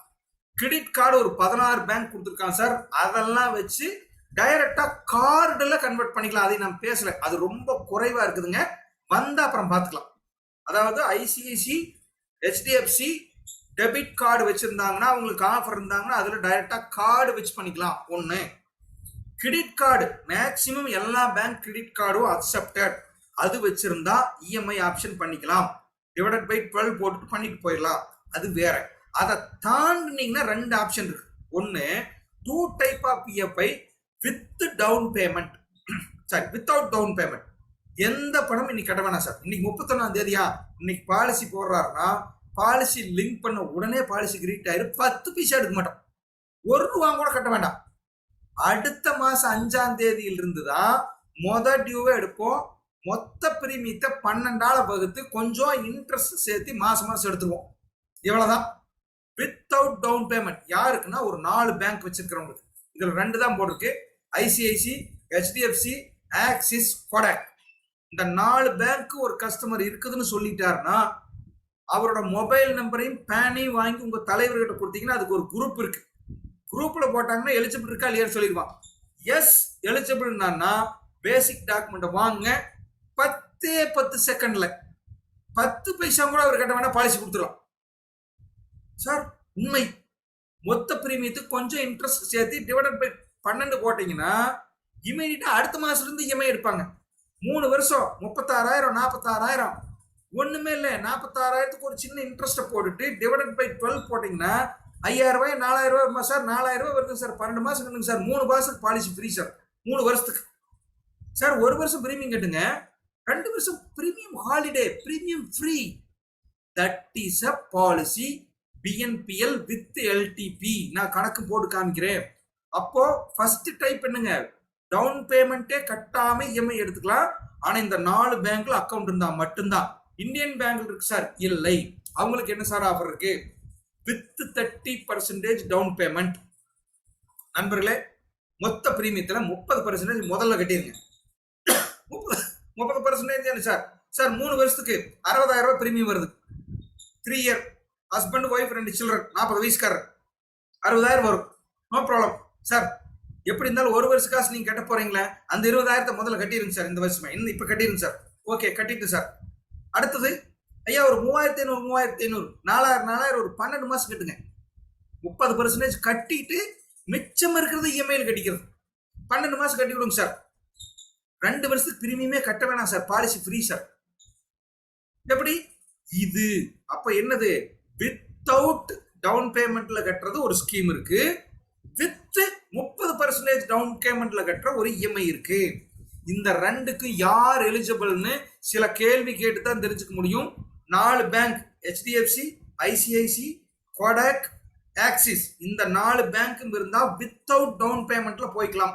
கிரெடிட் கார்டு ஒரு 16 பேங்க் கொடுத்துருக்கான் சார், அதெல்லாம் வச்சு டைரக்டா கார்டுல கன்வெர்ட் பண்ணிக்கலாம். அதை நான் பேசல, அது ரொம்ப குறைவா இருக்குதுங்க, வந்தா அப்புறம் பார்த்துக்கலாம். அதாவது ICICI HDFC டெபிட் கார்டு வச்சிருந்தாங்கன்னா, அவங்களுக்கு ஆஃபர் இருந்தாங்கன்னா அதுல டைரக்டா கார்டு வச்சு பண்ணிக்கலாம். ஒண்ணு. கிரெடிட் கார்டு மேக்சிமம் எல்லா பேங்க் கிரெடிட் கார்டும் அக்செப்டட், அது வச்சிருந்தா இஎம்ஐ ஆப்ஷன் பண்ணிக்கலாம். டிவைடட் பை 12 போட்டுட்டு பண்ணிட்டு போயிடலாம், அது வேற. அதை தாண்டினீங்கன்னா 2 ஆப்ஷன் இருக்கு. ஒன்னு 2 type of EMI with down payment, sorry without down payment. எந்த பணமும் இன்னைக்கு கட்ட வேணாம் சார். இன்னைக்கு 31ஆம் தேதியா, இன்னைக்கு பாலிசி போடுறாருன்னா பாலிசி லிங்க் பண்ண உடனே பாலிசி கிரெடிட் ஆயிரும். 10 பைசா எடுக்க மாட்டோம், 1 ரூபா கூட கட்ட வேண்டாம். அடுத்த மாசம் 5ஆம் தேதியில இருந்து தான் மொத டியூவை எடுப்போம். மொத்த பிரீமியத்தை 12ஆல வகுத்து கொஞ்சம் இன்ட்ரெஸ்ட் சேர்த்து மாசம் எடுத்துருவோம். இவ்வளவுதான். வித்தவுட் டவுன் பேமெண்ட் யாருக்குன்னா ஒரு 4 பேங்க் வச்சிருக்கிறவங்களுக்கு. இதுல 2 தான் போட்டிருக்கு, ICICI, HDFC, ஆக்சிஸ், கொடாக். இந்த 4 பேங்க் ஒரு கஸ்டமர் இருக்குதுன்னு சொல்லிட்டாருன்னா அவரோட மொபைல் நம்பரையும் பேனையும் வாங்கி உங்க தலைவர்கிட்ட கொடுத்தீங்கன்னா அதுக்கு ஒரு குரூப் இருக்கு. குரூப்ல போட்டாங்கன்னா எலிஜிபிள் இருக்கா இல்லையான்னு சொல்லிடுவான். எஸ் எலிஜிபிள்னா பேசிக் டாக்குமெண்ட் வாங்க, 10 செகண்ட்ல 10 பைசா கூட அவர் கட்ட வேணா பாலிசி கொடுத்துடலாம் சார். உண்மை. மொத்த பிரீமியத்துக்கு கொஞ்சம் இன்ட்ரெஸ்ட் சேர்த்து டிவைடட் பை 12 போட்டீங்கன்னா இமீடியட்டா அடுத்த மாசத்துல இருந்து இஎம்ஐ எடுப்பாங்க. 3 வருஷம் 36,000 46,000 ஒண்ணுமே இல்ல. 46,000க்கு ஒரு சின்ன இன்ட்ரெஸ்ட் போட்டுட்டு டிவைடட் பை 12 போட்டீங்கன்னா 5,000 ரூபாய் 4,000 ரூபாய் சார். 4,000 ரூபாய் வருது சார். 12 மாசம் கட்டுங்க சார். 3 மாசத்துக்கு பாலிசி ஃப்ரீ சார். 3 வருஷத்துக்கு சார். 1 வருஷம் பிரீமியம் கட்டுங்க, 2 வருஷம் premium holiday, premium free. That is a policy BNPL with LTP. நான் கணக்கு போட்டு காமிக்கிறேன். அப்போ ஃபர்ஸ்ட் டைப் பண்ணுங்க, டவுன் பேமெண்ட்டே கட்டாம இஎம்ஐ எடுத்துக்கலாம். ஆனா இந்த 4 பேங்க்ல அக்கவுண்ட் இருந்தா மட்டும்தான். இந்தியன் பேங்க்ல இருக்கு சார், இல்லை. அவங்களுக்கு என்ன சார் ஆஃபர் இருக்கு? With 30% down payment. நண்பர்களே, மொத்த பிரீமியத்துல 30% முதல்ல கட்டிருங்க. 30% சார். சார் 3 வருஷத்துக்கு 60,000 ரூபாய் பிரீமியம் வருது. 3 இயர் ஹஸ்பண்ட் ஒய்ஃப் 2 சில்ட்ரன் 40 வயசுக்காரர் 60,000 வரும். No problem sir. எப்படி இருந்தாலும் 1 வருஷ காசு நீங்க கட்ட போறீங்களா, அந்த 20,000 முதல்ல கட்டிருங்க சார். இந்த வருஷமா இப்ப கட்டிருங்க சார். ஓகே, கட்டிட்டு சார். அடுத்தது ஐயா ஒரு 3,500 4,000 ஒரு 12 மாசம் கட்டுங்க. 30% கட்டிட்டு மிச்சம் இருக்கிறது இஎம்ஐல கட்டிக்கிறது. 12 மாசம் கட்டி விடுங்க சார். 2 வருஷத்துக்கு பிரீமியமே கட்ட வேணாம் சார். Policy free sir. எப்படி இது? அப்ப என்னது? வித்தவுட் டவுன் பேமெண்ட்ல கட்டுறது ஒரு ஸ்கீம் இருக்கு, வித் 30% டவுன் பேமெண்ட்ல கட்டுற ஒரு இஎம்ஐ இருக்கு. இந்த ரெண்டுக்கும் யார் எலிஜிபிள்னு சில கேள்வி கேட்டு தான் தெரிஞ்சுக்க முடியும். 4 bank, HDFC, ICIC, Kotak, axis, இந்த 4 பேங்க்கும் இருந்தா வித்தவுட் டவுன் பேமெண்ட்ல போய்க்கலாம்.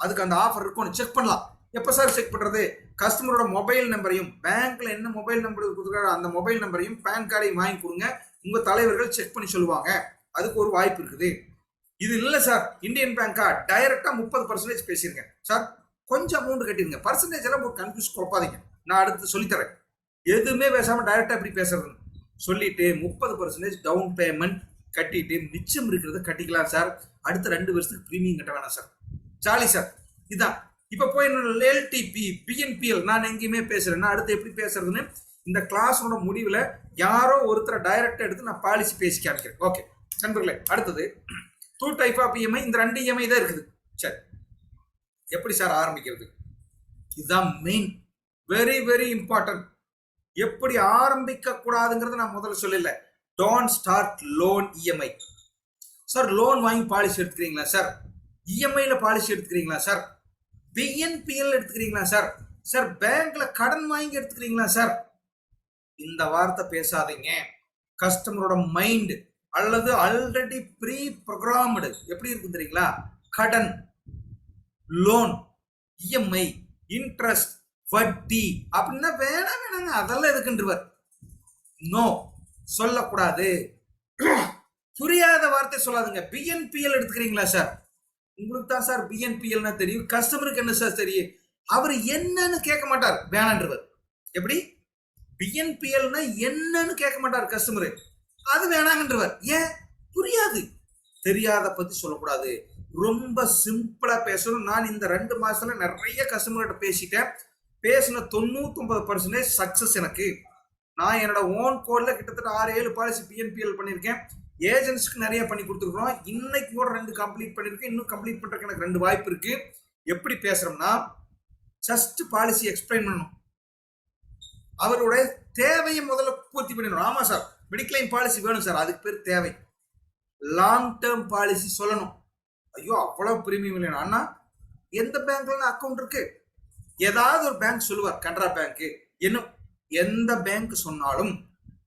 அதுக்கு அந்த ஆஃபர் இருக்கும், செக் பண்ணலாம். எப்ப சார் செக் பண்றது? கஸ்டமரோட மொபைல் நம்பரையும், பேங்க்ல என்ன மொபைல் நம்பர் கொடுத்துருக்காரோ அந்த மொபைல் நம்பரையும் பேன் கார்டையும் வாங்கி கொடுங்க. உங்க தலைவர்கள் செக் பண்ணி சொல்லுவாங்க. அதுக்கு ஒரு வாய்ப்பு இருக்குது. இது இல்ல சார், இந்தியன் பேங்கா டைரக்டா 30% பேசியிருக்கேன் சார். கொஞ்சம் அமௌண்ட் கட்டிருங்க. பர்சன்டேஜ் எல்லாம் கன்ஃபியூஸ் குழப்பாதீங்க. நான் அடுத்து சொல்லித்தரேன். எதுவுமே பேசாம டைரக்டா எப்படி பேசுறது சொல்லிட்டு 30% டவுன் பேமெண்ட் கட்டிட்டு மிச்சம் இருக்கிறத கட்டிக்கலாம் சார். அடுத்த 2 வருஷத்துக்கு பிரீமியம் கட்ட வேணாம் சார். சாலி சார். இதான் இப்ப போய் LTP BNPL நான் எங்கேயுமே பேசுறேன்னா அடுத்து எப்படி பேசுறதுன்னு இந்த கிளாஸோட முடிவுல யாரோ ஒருத்தரை டைரக்டா எடுத்து நான் பாலிசி பேசி காமிக்கிறேன். ஓகே நண்பர்களே, அடுத்தது 2 டைப் ஆஃப் இஎம்ஐ. இந்த 2 இஎம்ஐ தான் இருக்குது. சரி, எப்படி சார் ஆரம்பிக்கிறது? இதுதான் மெயின், வெரி வெரி இம்பார்ட்டன்ட். எப்படி ஆரம்பிக்க கூடாதுங்கிறது நான் முதல்ல சொல்லல. Don't start loan EMI. Sir loan வாங்கி பாலிசி எடுத்துக்கிறீங்களா சார்? இஎம்ஐல பாலிசி எடுத்துக்கிறீங்களா சார்? BNPL எடுத்துக்கிறீங்களா சார்? சார் பேங்க்ல கடன் வாங்கி எடுத்துக்கிறீங்களா சார்? இந்த வார்த்தை பேசாதீங்க. கஸ்டமரோட மைண்ட் அல்லது ஆல்ரெடி ப்ரீ ப்ரோக்ராம்டு எப்படி இருக்கு தெரியுங்களா? கடன், லோன், இஎம்ஐ, இன்ட்ரெஸ்ட், வட்டி அப்படின்னா வேணாங்க, அதெல்லாம் எதுக்குன்றவர். நோ, சொல்லக்கூடாது. புரியாத வார்த்தை சொல்லாதுங்க. BNPL எடுத்துக்கிறீங்களா சார்? உங்களுக்கு தான் சார் BNPLனா தெரியும். கஸ்டமருக்கு என்ன சார் தெரியும்? அவர் என்னன்னு கேட்க மாட்டார், வேணான்றவர். எப்படி? BNPLனா என்னன்னு கேட்க மாட்டார் கஸ்டமரு, அது வேணாங்கன்றவர். ஏன்? புரியாது. தெரியாத பத்தி சொல்லக்கூடாது. ரொம்ப சிம்பிளா பேசணும். நான் இந்த 2 மாசத்துல நிறைய கஸ்டமர்கிட்ட பேசிட்டேன். பேசின 99% சக்சஸ் எனக்கு. நான் என்னோட ஓன் கோட்ல கிட்டத்தட்ட 6-7 பாலிசி BNPL பண்ணியிருக்கேன். ஏஜென்ட்ஸ்க்கு நிறைய பண்ணி கொடுத்துருக்கோம். இன்னைக்கு கூட 2 கம்ப்ளீட் பண்ணிருக்கேன். இன்னும் கம்ப்ளீட் பண்றதுக்கு எனக்கு 2 வாய்ப்பு இருக்கு. எப்படி பேசுறோம்னா, ஜஸ்ட் பாலிசி எக்ஸ்பிளைன் பண்ணணும். அவருடைய தேவையை முதல்ல பூர்த்தி பண்ணிடணும். ஆமா சார், மெடிக்ளைம் பாலிசி வேணும் சார், அதுக்கு பேர் தேவை. லாங் டேர்ம் பாலிசி சொல்லணும். ஐயோ அவ்வளவு பிரீமியம் இல்லைனா அண்ணா எந்த பேங்க்ல அக்கௌண்ட் இருக்கு? ஏதாவது ஒரு பேங்க் சொல்லுவார், கனரா பேங்க், இன்னும் எந்த பேங்க் சொன்னாலும்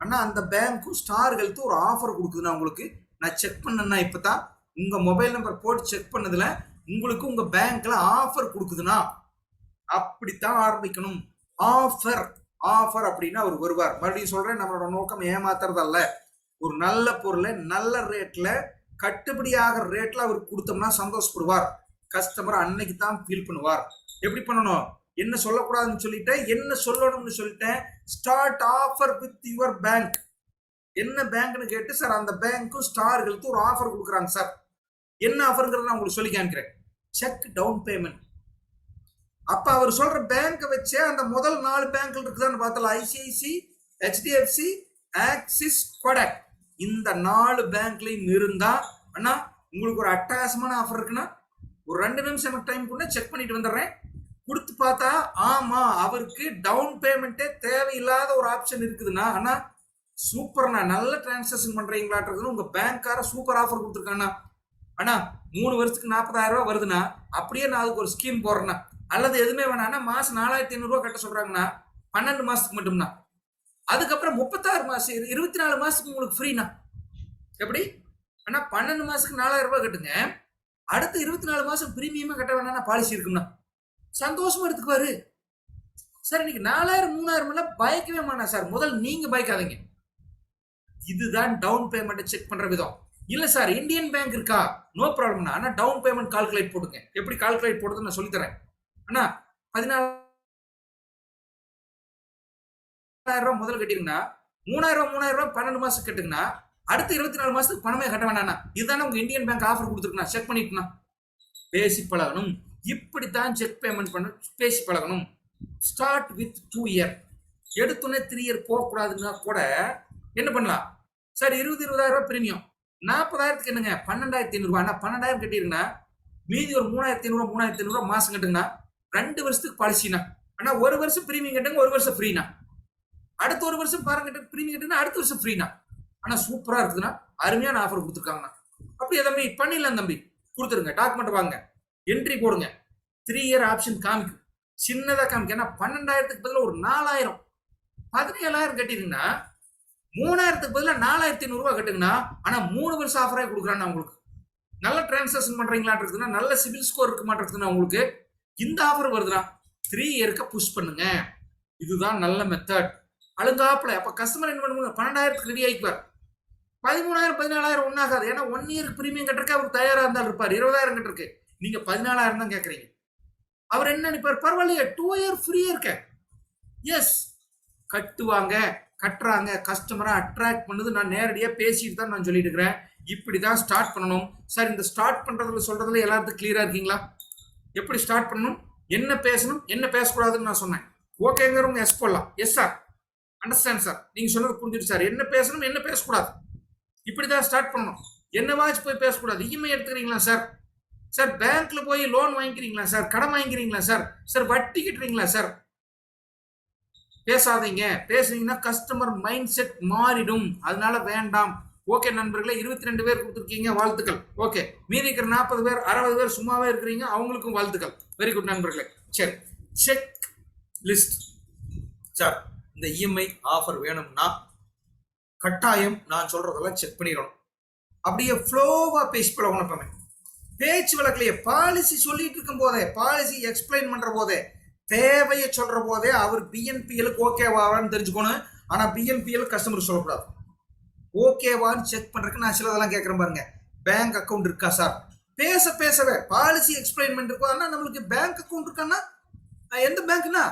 அண்ணா அந்த பேங்க்கும் ஸ்டார் ஹெல்த் ஒரு ஆஃபர் கொடுக்குதுன்னா உங்களுக்கு நான் செக் பண்ணேன்னா இப்பதான் உங்க மொபைல் நம்பர் போட்டு செக் பண்ணதுல உங்களுக்கு உங்க பேங்க்ல ஆஃபர் கொடுக்குதுன்னா அப்படித்தான் ஆரம்பிக்கணும். ஆஃபர் ஆஃபர் அப்படின்னா அவர் வருவார். மறுபடியும் சொல்றேன், நம்மளோட நோக்கம் ஏமாத்துறதல்ல. ஒரு நல்ல பொருளை நல்ல ரேட்ல கட்டுப்படி ஆகிற ரேட்ல அவர் கொடுத்தோம்னா சந்தோஷப்படுவார். கஸ்டமர் அன்னைக்கு தான் ஃபீல் பண்ணுவார். எப்படி பண்ணணும்? என்ன சொல்லக்கூடாதுன்னு சொல்லிட்டேன், என்ன சொல்லணும்னு சொல்லிட்டேன். Start offer with your bank. என்ன பேங்க்னு கேட்டு, சார் அந்த பேங்க்கும் ஸ்டார் ஹெல்த் ஒரு ஆஃபர் கொடுக்குறாங்க சார். என்ன ஆஃபர்ங்கிறத நான் உங்களுக்கு சொல்லி காமிக்கிறேன். Check down payment. அப்ப அவர் சொல்ற பேங்க் வச்சே அந்த முதல் 4 பேங்க்ல இருக்குதான்னு பார்த்தலாம். ICICI, HDFC, Axis, Kotak. இந்த 4 பேங்க்லயும் இருந்தா அண்ணா உங்களுக்கு ஒரு அட்டகாசமான ஆஃபர் இருக்குன்னா ஒரு 2 நிமிஷம் எனக்கு டைம் கூட செக் பண்ணிட்டு வந்துடுறேன். கொடுத்து பார்த்தா ஆமா அவருக்கு டவுன் பேமெண்ட்டே தேவையில்லாத ஒரு ஆப்ஷன் இருக்குதுன்னா அண்ணா சூப்பர்ண்ணா, நல்ல டிரான்சாக்ஷன் பண்றீங்களாட்டு உங்க பேங்க்கார சூப்பர் ஆஃபர் கொடுத்துருக்காண்ணா. அண்ணா 3 வருஷத்துக்கு 40,000 ரூபாய் வருதுன்னா அப்படியே நான் அதுக்கு ஒரு ஸ்கீம் போடுறேன்னா, அல்லது எதுவுமே வேணாம்னா மாசம் 4,500 ரூபாய் கட்ட சொல்றாங்கன்னா 12 மாசத்துக்கு மட்டும்னா, அதுக்கப்புறம் 36 மாசம் 24 மாசத்துக்கு உங்களுக்கு ஃப்ரீனா. எப்படி அண்ணா 12 மாசத்துக்கு 4,000 ரூபாய் கட்டுங்க, அடுத்து 24 மாசம் பிரீமியமா கட்ட வேணாம்னா பாலிசி இருக்கும்னா சந்தோஷமா எடுத்துக்குவாரு. சார் இன்னைக்கு 4,000 3,000 எல்லாம் பயக்கவே மாட்டேன் சார். முதல் நீங்க பயக்காதீங்க. இதுதான் டவுன் பேமெண்ட் செக் பண்ற விதம். இல்ல சார் இந்தியன் பேங்க் இருக்கா, நோ ப்ராப்ளம்னா ஆனா டவுன் பேமெண்ட் கால்குலேட் போடுங்க. எப்படி கால்குலேட் போடுறது நான் சொல்லி தரேன். அண்ணா 14,000 ரூபாய் முதல் கட்டிருந்தா 3,000 ரூபாய் 12 மாசம் கட்டுங்கன்னா அடுத்து 24 மாசத்துக்கு பணமே கட்ட வேண்டாம். இதுதானே உங்க இந்தியன் பேங்க் ஆஃபர் கொடுத்துருக்கா. செக் பண்ணிக்கணும், பேசி பழகணும். இப்படித்தான் செக் பேமெண்ட் பண்ண பேசி பழகணும். Start with 2 year. எடுத்துனே 3 இயர் போகக்கூடாதுன்னா கூட என்ன பண்ணலாம் சார், 20,000 ரூபாய் பிரீமியம் 40,000க்கு என்னங்க 12,500 ரூபாய். 12,000 கட்டிருங்கன்னா மீதி ஒரு 3,500 3,500 மாசம் கட்டுங்கன்னா 2 வருஷத்துக்கு பாலிசினா. ஆனா 1 வருஷம் பிரீமியம் கட்டுங்க, 1 வருஷம் ஃப்ரீனா. அடுத்த 1 வருஷம் பாருங்க பிரீமியம் கட்டுங்கன்னா அடுத்த வருஷம் ஃப்ரீனா. ஆனா சூப்பரா இருக்குதுன்னா அருமையான ஆஃபர் கொடுத்துருக்காங்கண்ணா. அப்படியே தம்பி பண்ணிடலாம் தம்பி, கொடுத்துருங்க. டாக்குமெண்ட் வாங்க, என்ட்ரி போடுங்க. 3 இயர் ஆப்ஷன் காமிக்கும், சின்னதா காமிக்கும். ஏன்னா 12,000க்கு பதிலாக ஒரு 4,000 17,000 கட்டிருங்கன்னா 3,000க்கு பதிலாக 4,500 ரூபாய் கட்டுங்கன்னா ஆனா 3 வருஷம் ஆஃபரே கொடுக்குறான்னா உங்களுக்கு. நல்ல டிரான்சாக்ஷன் பண்றீங்களாட்டு இருக்குதுன்னா, நல்ல சிவில் ஸ்கோர் இருக்க மாட்டேங்குதுன்னா உங்களுக்கு இந்த ஆஃபர் வருதுன்னா 3 இயருக்கு புஷ் பண்ணுங்க. இதுதான் நல்ல மெத்தட். அழுங்காப்புல அப்ப கஸ்டமர் என்ன பண்ணுவாங்க, 12,000க்கு ரெடி ஆயிக்குவார். 13,000 14,000 ஒன்னாகாது. ஏன்னா 1 இயருக்கு பிரீமியம் கட்டுறதுக்கு அவர் தயாரா இருந்தாலும் இருப்பார். 20,000 கட்டுறதுக்கு நீங்க 14,000 தான் கேட்கறீங்க. அவர் என்ன நினைப்பார், பரவாயில்லையே 2 இயர் ஃப்ரீயா இருக்க. எஸ், கட்டுவாங்க, கட்டுறாங்க, கஸ்டமரை அட்ராக்ட் பண்ணுது. நான் நேரடியா பேசிட்டு தான் நான் சொல்லிட்டு இருக்கிறேன். இப்படிதான் ஸ்டார்ட் பண்ணணும் சார். இந்த ஸ்டார்ட் பண்றதுல சொல்றதுல எல்லாத்துக்கும் கிளியரா இருக்கீங்களா? எப்படி ஸ்டார்ட் பண்ணணும், என்ன பேசணும், என்ன பேசக்கூடாதுன்னு நான் சொன்னேன். ஓகேங்கிறவங்க எஸ் போடலாம். எஸ் சார், அண்டர்ஸ்டாண்ட் சார், நீங்க சொன்னது புரிஞ்சுட்டு சார். என்ன பேசணும், என்ன பேசக்கூடாது, இப்படிதான் ஸ்டார்ட் பண்ணணும். என்னவாச்சும் போய் பேசக்கூடாது. இஎம்ஐ எடுத்துக்கிறீங்களா சார், சார் பேங்க்ல போய் லோன் வாங்கிக்கிறீங்களா சார், கடன் வாங்கிக்கிறீங்களா சார், சார் வட்டி கட்டுறீங்களா சார், பேசாதீங்க. பேசுனீங்கன்னா கஸ்டமர் மைண்ட் செட் மாறிடும். அதனால வேண்டாம். ஓகே நண்பர்களே, 22 பேர் கொடுத்துருக்கீங்க, வாழ்த்துக்கள். ஓகே, மீதி இருக்கிற 40 பேர் 60 பேர் சும்மாவே இருக்கிறீங்க, அவங்களுக்கும் வாழ்த்துக்கள். வெரி குட் நண்பர்களே. சரி, செக் லிஸ்ட். சார் இந்த இஎம்ஐ ஆஃபர் வேணும்னா கட்டாயம் நான் சொல்றதெல்லாம் செக் பண்ணிடணும். அப்படியே ஃப்ளோவா பேசி பழகணும். பேச்சு வழக்கிலேயே பாலிசி சொல்லிட்டு இருக்கும் போதே, பாலிசி எக்ஸ்பிளைன் பண்ற போதே, தேவையை சொல்ற போதே அவர் பிஎன்பிஎலுக்கு ஓகேவான்னு தெரிஞ்சுக்கணும். ஆனா பிஎன்பிஎல் கஸ்டமர் சொல்லக்கூடாது. ஓகேவான்னு செக் பண்றதுக்கு நான் சிலதெல்லாம் கேட்கறேன் பாருங்க. பேங்க் அக்கௌண்ட் இருக்கா சார், பேச பேசவே பாலிசி எக்ஸ்பிளைன் பண்ணிருக்கோம். ஆனா நம்மளுக்கு பேங்க் அக்கௌண்ட் இருக்கான்னா எந்த பேங்க்னா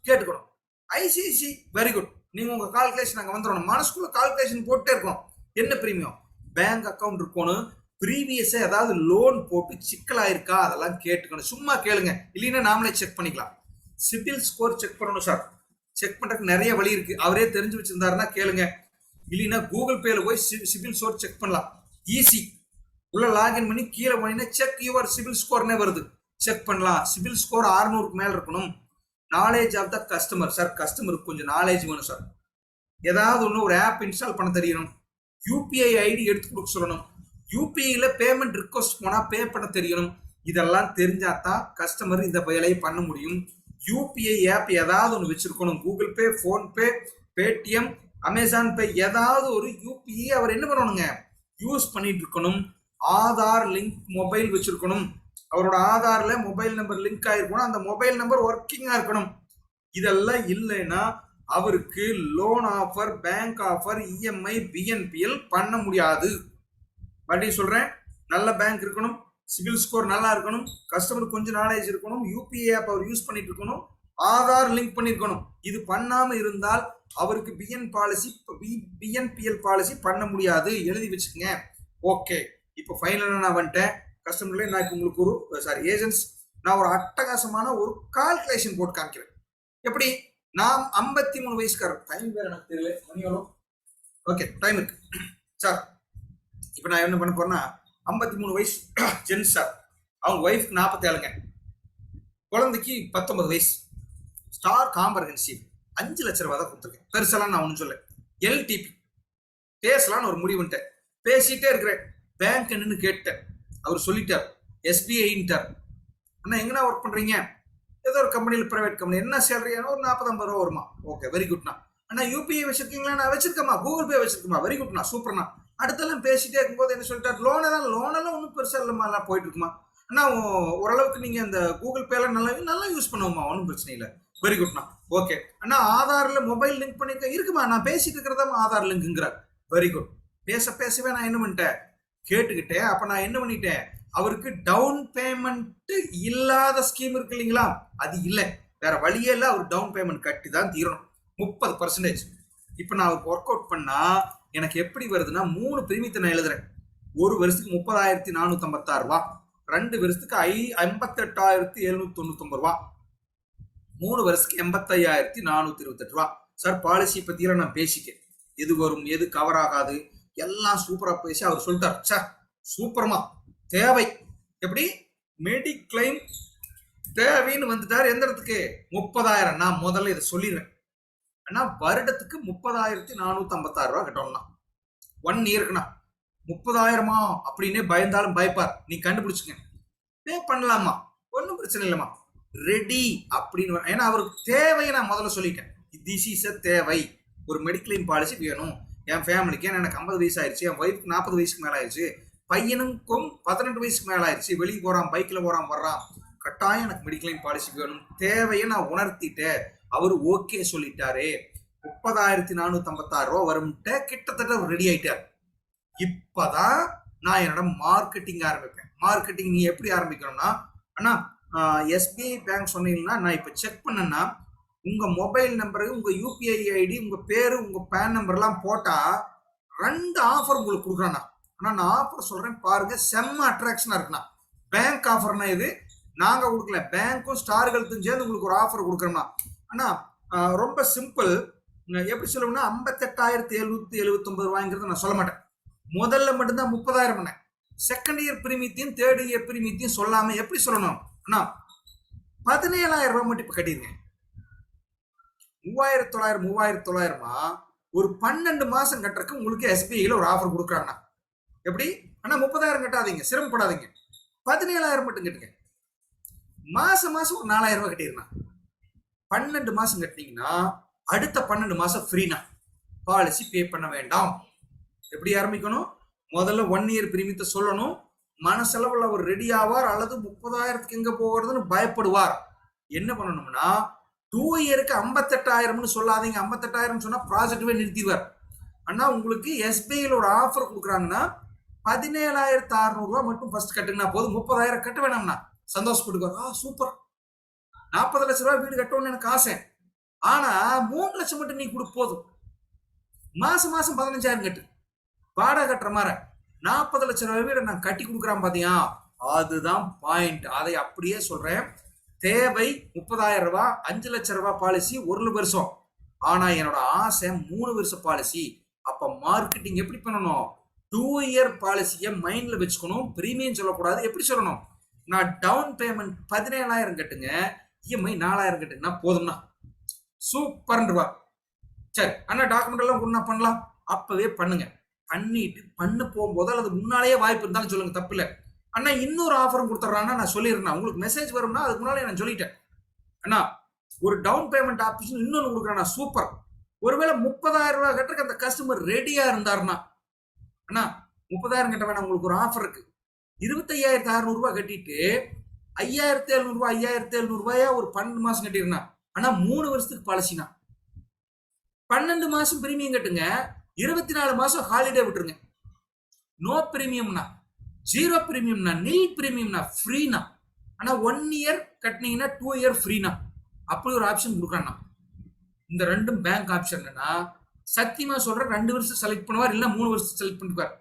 கேட்டுக்கணும். ICICI, very good. நீங்க உங்க கால்குலேஷன் அங்க வந்துடணும். மனசுக்குள்ள கால்குலேஷன் போட்டே இருக்கணும். என்ன பிரீமியம், பேங்க் அக்கௌண்ட் இருக்கணும். ப்ரீவியஸா ஏதாவது லோன் போட்டு சிக்கலாயிருக்கா அதெல்லாம் கேட்டுக்கணும். சும்மா கேளுங்க, இல்லைன்னா நாமளே செக் பண்ணிக்கலாம். சிபில் ஸ்கோர் செக் பண்ணணும் சார். செக் பண்றதுக்கு நிறைய வழி இருக்கு. அவரே தெரிஞ்சு வச்சிருந்தாருன்னா கேளுங்க, இல்லைன்னா கூகுள் பேல போய் சிபில் ஸ்கோர் செக் பண்ணலாம். ஈஸி, உள்ள லாகின் பண்ணி கீழே போனீங்கன்னா செக் யுவர் சிபில் ஸ்கோர்னே வருது, செக் பண்ணலாம். சிபில் ஸ்கோர் 600க்கு மேல இருக்கணும். Knowledge of the customer sir, கஸ்டமருக்கு கொஞ்சம் நாலேஜ் வேணும் சார். ஏதாவது ஒன்று ஒரு ஆப் இன்ஸ்டால் பண்ண தெரியணும். யூபிஐ ஐடி எடுத்து கொடுக்க சொல்லணும். யூபிஐல பேமெண்ட் ரிக்வஸ்ட் போனா பே பண்ண தெரியணும். இதெல்லாம் தெரிஞ்சாதான் கஸ்டமர் இந்த வேலையை பண்ண முடியும். யூபிஐ ஆப் ஏதாவது ஒன்று வச்சிருக்கணும். Google Pay, PhonePe, Paytm, Amazon Pay, ஏதாவது ஒரு யூபிஐ அவர் என்ன பண்ணணுங்க, யூஸ் பண்ணிட்டு இருக்கணும். ஆதார் லிங்க் மொபைல் வச்சிருக்கணும். அவரோட ஆதார்ல மொபைல் நம்பர் லிங்க் ஆயிருக்கணும். அந்த மொபைல் நம்பர் ஒர்க்கிங்கா இருக்கணும். இதெல்லாம் இல்லைன்னா அவருக்கு loan offer, bank offer, EMI, BNPL பண்ண முடியாது. மறுபடியும் சொல்றேன், நல்ல பேங்க் இருக்கணும், சிபில் ஸ்கோர் நல்லா இருக்கணும், கஸ்டமருக்கு கொஞ்சம் நாலேஜ் இருக்கணும், யூபிஐ ஆப் அவர் யூஸ் பண்ணிட்டு இருக்கணும், ஆதார் லிங்க் பண்ணிருக்கணும். இது பண்ணாம இருந்தால் அவருக்கு பிஎன்பிஎல் பாலிசி பண்ண முடியாது. எழுதி வச்சுக்கோங்க. ஓகே, இப்போ ஃபைனலா நான் வந்துட்டேன். கஸ்டமர்ல நான் இப்போ உங்களுக்கு ஒரு ஏஜென்ட்ஸ் நான் ஒரு அட்டகாசமான ஒரு கால்குலேஷன் போட்டு காமிக்கிறேன். எப்படி நான் 53 வயசுக்காரர், டைம் வேற எனக்கு தெரியல, மணி எவ்வளோ? ஓகே, டைம் இருக்கு சார். இப்போ நான் என்ன பண்ண போறேன்னா 53 வயசு ஜென்ஸ் சார், அவங்க ஒய்ஃப்க்கு 47ங்க, குழந்தைக்கு 19 வயசு, ஸ்டார் காம்பரன்சிவ் 5 லட்ச ரூபா தான் கொடுத்துருக்கேன். பெருசெல்லாம் நான் ஒன்றும் சொல்ல, எல்டிபி பேசலான்னு ஒரு முடிவுன்ட்டேன். பேசிட்டே இருக்கிறேன், பேங்க் என்னன்னு கேட்டேன். அவர் சொல்லிட்டார் எஸ்பிஐன்ட்டார். அண்ணா எங்கன்னா ஒர்க் பண்றீங்க? ஏதோ ஒரு கம்பெனியில், பிரைவேட் கம்பெனி. என்ன சேலரி? ஒரு 40-50 ரூபா வருமா? ஓகே, வெரி குட்ண்ணா. அண்ணா யூபிஐ வச்சிருக்கீங்களா? நான் வச்சிருக்கேம்மா. Google Pay வச்சிருக்கேம்மா. வெரி குட்ண்ணா, சூப்பர்ண்ணா. அடுத்தெல்லாம் பேசிட்டே இருக்கும்போது என்ன சொல்லிட்டார், லோனெல்லாம் ஒன்றும் பெருசா இல்லைம்மா, எல்லாம் போயிட்டு இருக்குமா. அண்ணா ஓரளவுக்கு நீங்க அந்த கூகுள் பேல நல்லா யூஸ் பண்ணுவோம்மா, ஒன்றும் பிரச்சனை இல்லை. வெரி குட்ண்ணா. ஓகே அண்ணா, ஆதார்ல மொபைல் லிங்க் பண்ணிக்க இருக்குமா? நான் பேசிட்டு இருக்கிறதா ஆதார் லிங்க்ங்கிறார். Very good. பேசவே நான் என்ன பண்ணிட்டேன், கேட்டுக்கிட்டேன். அப்ப நான் என்ன பண்ணிட்டேன், அவருக்கு டவுன் பேமெண்ட் இல்லாத ஸ்கீம் இருக்கு இல்லைங்களா, அது இல்லை, வேற வழியே இல்லை, அவர் டவுன் பேமெண்ட் கட்டி தான் தீரணும் 30%. இப்ப நான் அவருக்கு ஒர்க் அவுட் பண்ணா எனக்கு எப்படி வருதுன்னா, 3 பிரீமியத்தை நான் எழுதுறேன். ஒரு வருஷத்துக்கு 30,456 ரூபா, 2 வருஷத்துக்கு 58,799 ரூபா, 3 வருஷத்துக்கு 85,428 ரூபா. சார் பாலிசி பத்தியில நான் பேசிட்டேன், எது வரும் எது கவர் ஆகாது எல்லாம் சூப்பரா பேசி அவர் சொல்லிட்டார். சார் சூப்பர்மா, தேவை எப்படி மெடிக்ளைம் தேவைன்னு வந்துட்டார். எந்த இடத்துக்கு? 30,000. நான் முதல்ல இதை சொல்லிடுறேன். ஆனா வருடத்துக்கு 30,456 ரூபா கட்டணும்னா 1 இயருக்குண்ணா. 30,000மா அப்படின்னே பயந்தாலும் பயப்பார். நீ கண்டுபிடிச்சுங்க, பே பண்ணலாமா, ஒன்றும் பிரச்சனை இல்லைம்மா, ரெடி அப்படின்னு. ஏன்னா அவருக்கு தேவையை நான் முதல்ல சொல்லிட்டேன். திஸ் இஸ் தேவை, ஒரு மெடிக்ளைம் பாலிசி வேணும் என் ஃபேமிலிக்கு. ஏன்னா எனக்கு 50 வயசு ஆயிடுச்சு, என் ஒய்ஃப்க்கு 40 வயசுக்கு மேல ஆயிடுச்சு, பையனுக்கும் 18 வயசுக்கு மேல ஆயிடுச்சு, வெளியே போறான், பைக்ல போறான் வர்றான், கட்டாயம் எனக்கு மெடிக்ளைம் பாலிசி வேணும். தேவையை நான் உணர்த்திட்டேன், அவரு ஓகே சொல்லிட்டாரு. 30,456 ரூபா வரும்ட்ட கிட்டத்தட்ட ரெடி ஆயிட்டார். இப்பதான் நான் என்னோட மார்க்கெட்டிங் ஆரம்பிப்பேன். மார்க்கெட்டிங் நீ எப்படி ஆரம்பிக்கணும்னா, அண்ணா எஸ்பிஐ பேங்க் சொன்னீங்கன்னா நான் இப்ப செக் பண்ணேன்னா உங்க மொபைல் நம்பரு, உங்க யூபிஐ ஐடி, உங்க பேரு, உங்க பேன் நம்பர் எல்லாம் போட்டா 2 ஆஃபர் உங்களுக்கு கொடுக்குறேண்ணா. ஆனா நான் ஆஃபர் சொல்றேன் பாருங்க, செம்ம அட்ராக்ஷனா இருக்குண்ணா. பேங்க் ஆஃபர்னா இது நாங்க கொடுக்கல, பேங்க்கும் ஸ்டார் ஹெல்த்தும் சேர்ந்து உங்களுக்கு ஒரு ஆஃபர் கொடுக்குறோம்னா. ஆனா ரொம்ப சிம்பிள். எப்படி சொல்லணும்னா 58,779 ரூபாய்ங்கிறத நான் சொல்ல மாட்டேன். முதல்ல மட்டும்தான் 30,000 பண்ணேன். செகண்ட் இயர் பிரீமியத்தையும் தேர்ட் இயர் பிரீமியத்தையும் சொல்லாம எப்படி சொல்லணும், அண்ணா 17,000 ரூபாய் மட்டும் இப்ப கட்டிருங்க. 3,900 ஒரு 12 மாசம் கட்டுறதுக்கு உங்களுக்கு எஸ்பிஐல ஒரு ஆஃபர் கொடுக்குறாங்க. எப்படி? ஆனா 30,000 கட்டாதீங்க, சிரமப்படாதீங்க, 17,000 மட்டும் கட்டுங்க. மாசம் ஒரு 4,000 ரூபாய் கட்டிருந்தா 12 மாசம் கட்டினீங்கன்னா அடுத்த 12 மாசம் ஃப்ரீனா, பாலிசி பே பண்ண வேண்டாம். எப்படி ஆரம்பிக்கணும், முதல்ல 1 இயர் பிரீமியத்தை சொல்லணும். மனசெலவுல அவர் ரெடி ஆவார், அல்லது 30,000க்கு எங்க போகிறதுன்னு பயப்படுவார். என்ன பண்ணணும்னா 2 இயருக்கு 58,000 சொல்லாதீங்க. 58,000 சொன்னா ப்ராஜெக்ட்வே நிறுத்திடுவார். ஆனா உங்களுக்கு எஸ்பிஐல ஒரு ஆஃபர் கொடுக்குறாங்கன்னா 17,600 ரூபாய் மட்டும் ஃபர்ஸ்ட் கட்டுங்கன்னா போதும். 30,000 கட்ட வேணாம்னா சந்தோஷப்பட்டுக்குவார். சூப்பர், 40 லட்சம் ரூபாய் வீடு கட்டணும்னு எனக்கு ஆசை, ஆனா 3 லட்சம் மட்டும் நீ கொடு போதும். மாசம் 15,000 கட்டு, வாடகை கட்டுற மாதிரி 40 லட்சம் ரூபாய் வீடு நான் கட்டி கொடுக்குறான் பாத்தியா, அதுதான் பாயிண்ட். அதை அப்படியே சொல்றேன். தேவை 30,000 ரூபாய், 5 லட்சம் ரூபாய் பாலிசி 1 வருஷம். ஆனா என்னோட ஆசை 3 வருஷ பாலிசி. அப்ப மார்க்கெட்டிங் எப்படி பண்ணணும், 2 இயர் பாலிசியை மைண்ட்ல வச்சுக்கணும். பிரீமியம் சொல்லக்கூடாது. எப்படி சொல்லணும், நான் டவுன் பேமெண்ட் 17,000 கட்டுங்க, இஎம்ஐ 4,000 கட்டுங்கன்னா போதும்னா சூப்பர் ரூபா. சரி அண்ணா டாக்குமெண்ட் எல்லாம் ஒண்ணா பண்ணலாம், அப்பவே பண்ணுங்க. பண்ணிட்டு பண்ண போகும்போது அல்லது முன்னாலேயே வாய்ப்பு இருந்தாலும் சொல்லுங்க, தப்பு இல்லை. அண்ணா இன்னொரு ஆஃபரும் கொடுத்துட்றான்னா நான் சொல்லிடுறேன், உங்களுக்கு மெசேஜ் வரும்னா அதுக்கு முன்னாலே நான் சொல்லிட்டேன். அண்ணா ஒரு டவுன் பேமெண்ட் ஆப்ஷன் இன்னொன்னு கொடுக்குறேன், சூப்பர். ஒருவேளை 30,000 ரூபாய் கட்டுறதுக்கு அந்த கஸ்டமர் ரெடியா இருந்தாருன்னா, அண்ணா 30,000 கட்ட வேணாம், உங்களுக்கு ஒரு ஆஃபர் இருக்கு. 25,600 ரூபாய் கட்டிட்டு 5,700 ரூபாய் 5,700 ரூபாயா ஒரு 12 மாசம் கட்டிருந்தா. ஆனா 3 வருஷத்துக்கு பாலிசினா 12 மாசம் பிரீமியம் கட்டுங்க, 24 மாசம் ஹாலிடே விட்டுருங்க. நோ பிரீமியம்னா, 0 பிரீமியம்னா, நில் பிரீமியம்னா, ஃப்ரீனா. ஆனா 1 இயர் கட்டினீங்கன்னா 2 இயர் ஃப்ரீனா, அப்படி ஒரு ஆப்ஷன் கொடுக்குறான்னா. இந்த ரெண்டும் பேங்க் ஆப்ஷன். சத்தியமா சொல்றேன், 2 வருஷம் செலக்ட் பண்ணுவார், இல்ல 3 வருஷம் செலக்ட் பண்ணிக்குவார்.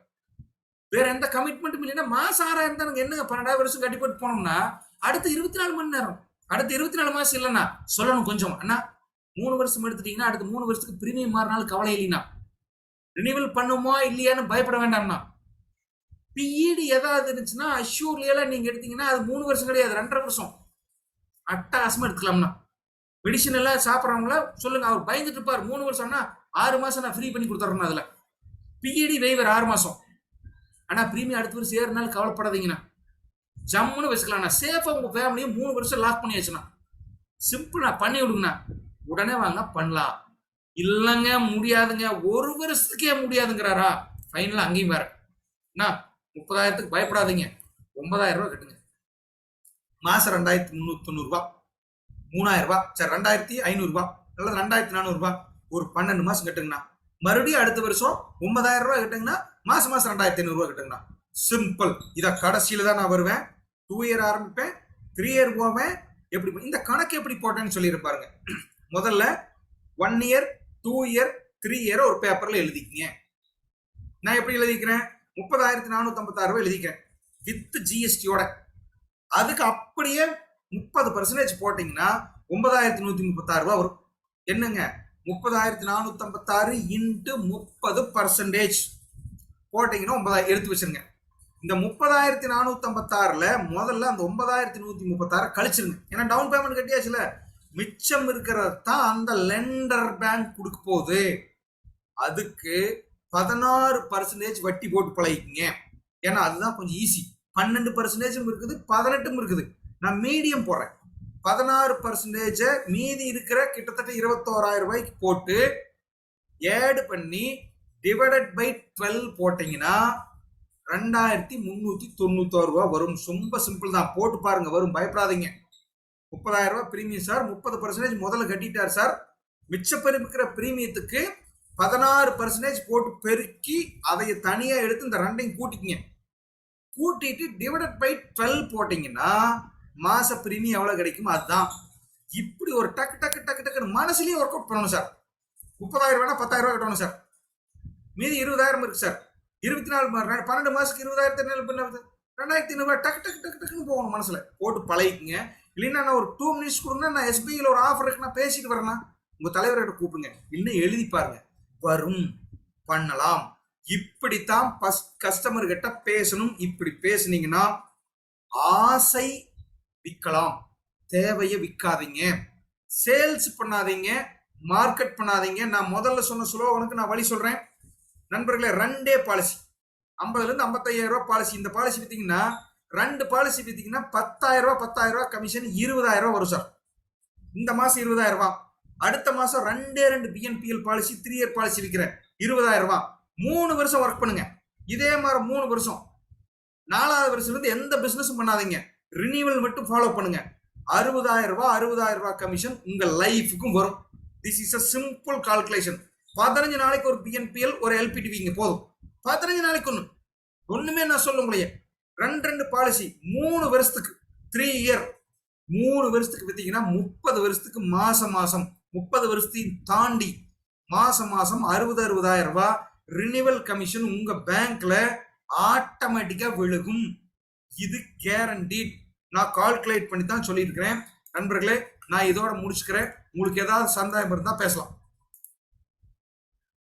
வேற எந்த கமிட்மெண்ட்டும் இல்லைன்னா மாசம் 6000 தான் என்னங்க 12 வருஷம் கட்டி போட்டு போனோம்னா அடுத்த 24 மணி நேரம், அடுத்த 24 மாசம் இல்லைன்னா சொல்லணும் கொஞ்சம் அண்ணா 3 வருஷம் எடுத்துட்டீங்கன்னா அடுத்த 3 வருஷத்துக்கு பிரீமியம் மாறினாலும் கவலை இல்லைன்னா, ரினிவல் பண்ணுமா இல்லையான்னு பயப்பட வேண்டாம்னா. பிஇடி ஏதாவது இருந்துச்சுன்னா அஷ்யூர்ல நீங்க எடுத்தீங்கன்னா அது 3 வருஷம் கிடையாது 2.5 வருஷம் அட்டகாசமா எடுத்துக்கலாம்னா. மெடிசன் எல்லாம் சாப்பிட்றவங்கள சொல்லுங்க, அவர் பயந்துட்டு இருப்பார் 3 வருஷம்னா 6 மாசம் நான் ஃப்ரீ பண்ணி கொடுத்துறேன். அதுல பிஇடி வெய்வர் 6 மாசம். ஆனா பிரீமியம் அடுத்த வருஷம் ஏறினாலும் கவலைப்படாதீங்கண்ணா, ஜம்முன்னு வச்சுக்கலாம். சேஃபா உங்க ஃபேமிலியும் 3 வருஷம் லாக் பண்ணி வச்சுனா சிம்பிளா பண்ணி விடுங்கண்ணா. உடனே வாங்க பண்ணலாம். இல்லைங்க முடியாதுங்க, 1 வருஷத்துக்கே முடியாதுங்கிறாரா, ஃபைனலா அங்கேயும் வேற. 30,000க்கு பயப்படாதீங்க, 9,000 ரூபாய் கட்டுங்க. மாசம் 2,390 ரூபாய், 3,000 ரூபாய், சரி 2,500 ரூபாய் அல்லது 2,400 ரூபாய், ஒரு 12 மாசம் கட்டுங்கண்ணா. மறுபடியும் அடுத்த வருஷம் 9,000 ரூபாய் கட்டுங்கன்னா மாசம் 2,500 ரூபாய் கட்டுங்கண்ணா. சிம்பிள். இத கடைசியில தான் நான் வருவேன். 2 இயர் ஆரம்பிப்பேன், 3 இயர் போவேன். எப்படி இந்த கணக்கு எப்படி போட்டேன்னு சொல்லியிருப்பாருங்க. முதல்ல 1 இயர், 2 இயர், 3 இயர் ஒரு பேப்பர்ல எழுதிக்கங்க. நான் எப்படி எழுதிக்கிறேன், 30,456 ரூபாய் எழுதிக்கிறேன் வித் ஜிஎஸ்டியோட. அதுக்கு அப்படியே 30% போட்டீங்கன்னா 9,136 ரூபாய் வரும். என்னங்க 30,456 இன்ட்டு 30% போட்டீங்கன்னா 9,000 எடுத்து வச்சிருங்க. இந்த 30,456ல முதல்ல அந்த 9,136 கழிச்சிருங்க. ஏன்னா டவுன் பேமெண்ட் கட்டியாச்சுல, மிச்சம் இருக்கிறது தான் அந்த லெண்டர் பேங்க் கொடுக்க போகுது. அதுக்கு 16% வட்டி போட்டு பழகிக்கங்க. ஏன்னா அதுதான் கொஞ்சம் ஈஸி. 12% இருக்குது, 18 இருக்குது. நான் மீடியம் போடுறேன். 16% மீதி இருக்கிற கிட்டத்தட்ட 21,000 ரூபாய்க்கு போட்டு ஏடு பண்ணி டிவைடட் பை 12 போட்டீங்கன்னா 2,391 ரூபாய் வரும். ரொம்ப சிம்பிள் தான், போட்டு பாருங்க வரும், பயப்படாதீங்க. 30,000 ரூபாய் பிரீமியம் சார், 30% முதல்ல கட்டிட்டார் சார். மிச்சம் இருக்கிற பிரீமியத்துக்கு 16% போட்டு பெருக்கி அதை தனியா எடுத்து இந்த ரெண்டையும் கூட்டிக்கிங்க. கூட்டிட்டு டிவைடட் பை 12 போட்டீங்கன்னா மாச பிரீமியம் எவ்வளவு கிடைக்கும் அதுதான். இப்படி ஒரு டக்கு டக்கு டக்கு டக்குன்னு மனசுலயே ஒர்க் அவுட் பண்ணணும் சார். 30,000 வேணா 10,000 ரூபாய் கட்டணும் சார். மீதி 20,000 இருக்கு சார். 24 12 மாசத்துக்கு 20,000 2,500 ரூபாய் டக்கு டக்கு டக்கு டக்குன்னு போகணும். மனசுல போட்டு பழகிக்குங்க. இல்லைன்னா நான் ஒரு 2 மினிட்ஸ் கொடுங்க, நான் எஸ்பிஐல ஒரு ஆஃபர் இருக்கு, நான் பேசிட்டு வரேன்னா உங்க தலைவர்கிட்ட கூப்பிடுங்க. இன்னும் எழுதி பாருங்க, வரும், பண்ணலாம். இப்படித்தான் கஸ்டமர் கிட்ட பேசணும். இப்படி பேசுனீங்கன்னா ஆசை விற்கலாம், தேவையை விற்காதீங்க, சேல்ஸ் பண்ணாதீங்க, மார்க்கெட் பண்ணாதீங்க. நான் முதல்ல சொன்ன ஸ்லோகனுக்கு நான் வழி சொல்றேன் நண்பர்களே. 2 பாலிசி 50,000 இருந்து 55,000 ரூபாய் பாலிசி. இந்த பாலிசி வித்தீங்கன்னா 2 பாலிசி வித்தீங்கன்னா 10,000 ரூபாய் 10,000 ரூபாய் கமிஷன் 20,000 ரூபாய் வரும் சார். இந்த மாசம் 20,000 ரூபாய், அடுத்த மாசம் 2 பிஎன்பிஎல் பாலிசி 3 இயர் பாலிசி விற்கிறேன் 20,000 ரூபாய். 3 வருஷம் ஒர்க் பண்ணுங்க. இதே மாதிரி 3 வருஷம். 4வது வருஷம் இருந்து எந்த பிசினஸும் பண்ணாதீங்க, ரினிவல் மட்டும் ஃபாலோ பண்ணுங்க. 60,000 ரூபாய் கமிஷன் உங்க லைஃபுக்கும் வரும். This is a simple calculation. 15 நாளைக்கு ஒரு பிஎன்பிஎல் ஒரு எல்பிடிவிங்க போதும். 15 நாளைக்கு ஒண்ணுமே நான் சொல்ல உங்களையே 2 பாலிசி 3 வருஷத்துக்கு 3 இயர் 3 வருஷத்துக்கு வித்தீங்கன்னா 30 வருஷத்துக்கு மாசம் 30 வருஷத்தையும் தாண்டி மாசம் 60,000 ரூபாய் ரினிவல் கமிஷன் உங்க பேங்க்ல ஆட்டோமேட்டிக்கா விழுகும். இது கேரண்டீட். நான் கால்குலேட் பண்ணி தான் சொல்லியிருக்கிறேன். நண்பர்களே, நான் இதோட முடிச்சுக்கிறேன். உங்களுக்கு ஏதாவது சந்தேகம் இருந்தா பேசலாம்.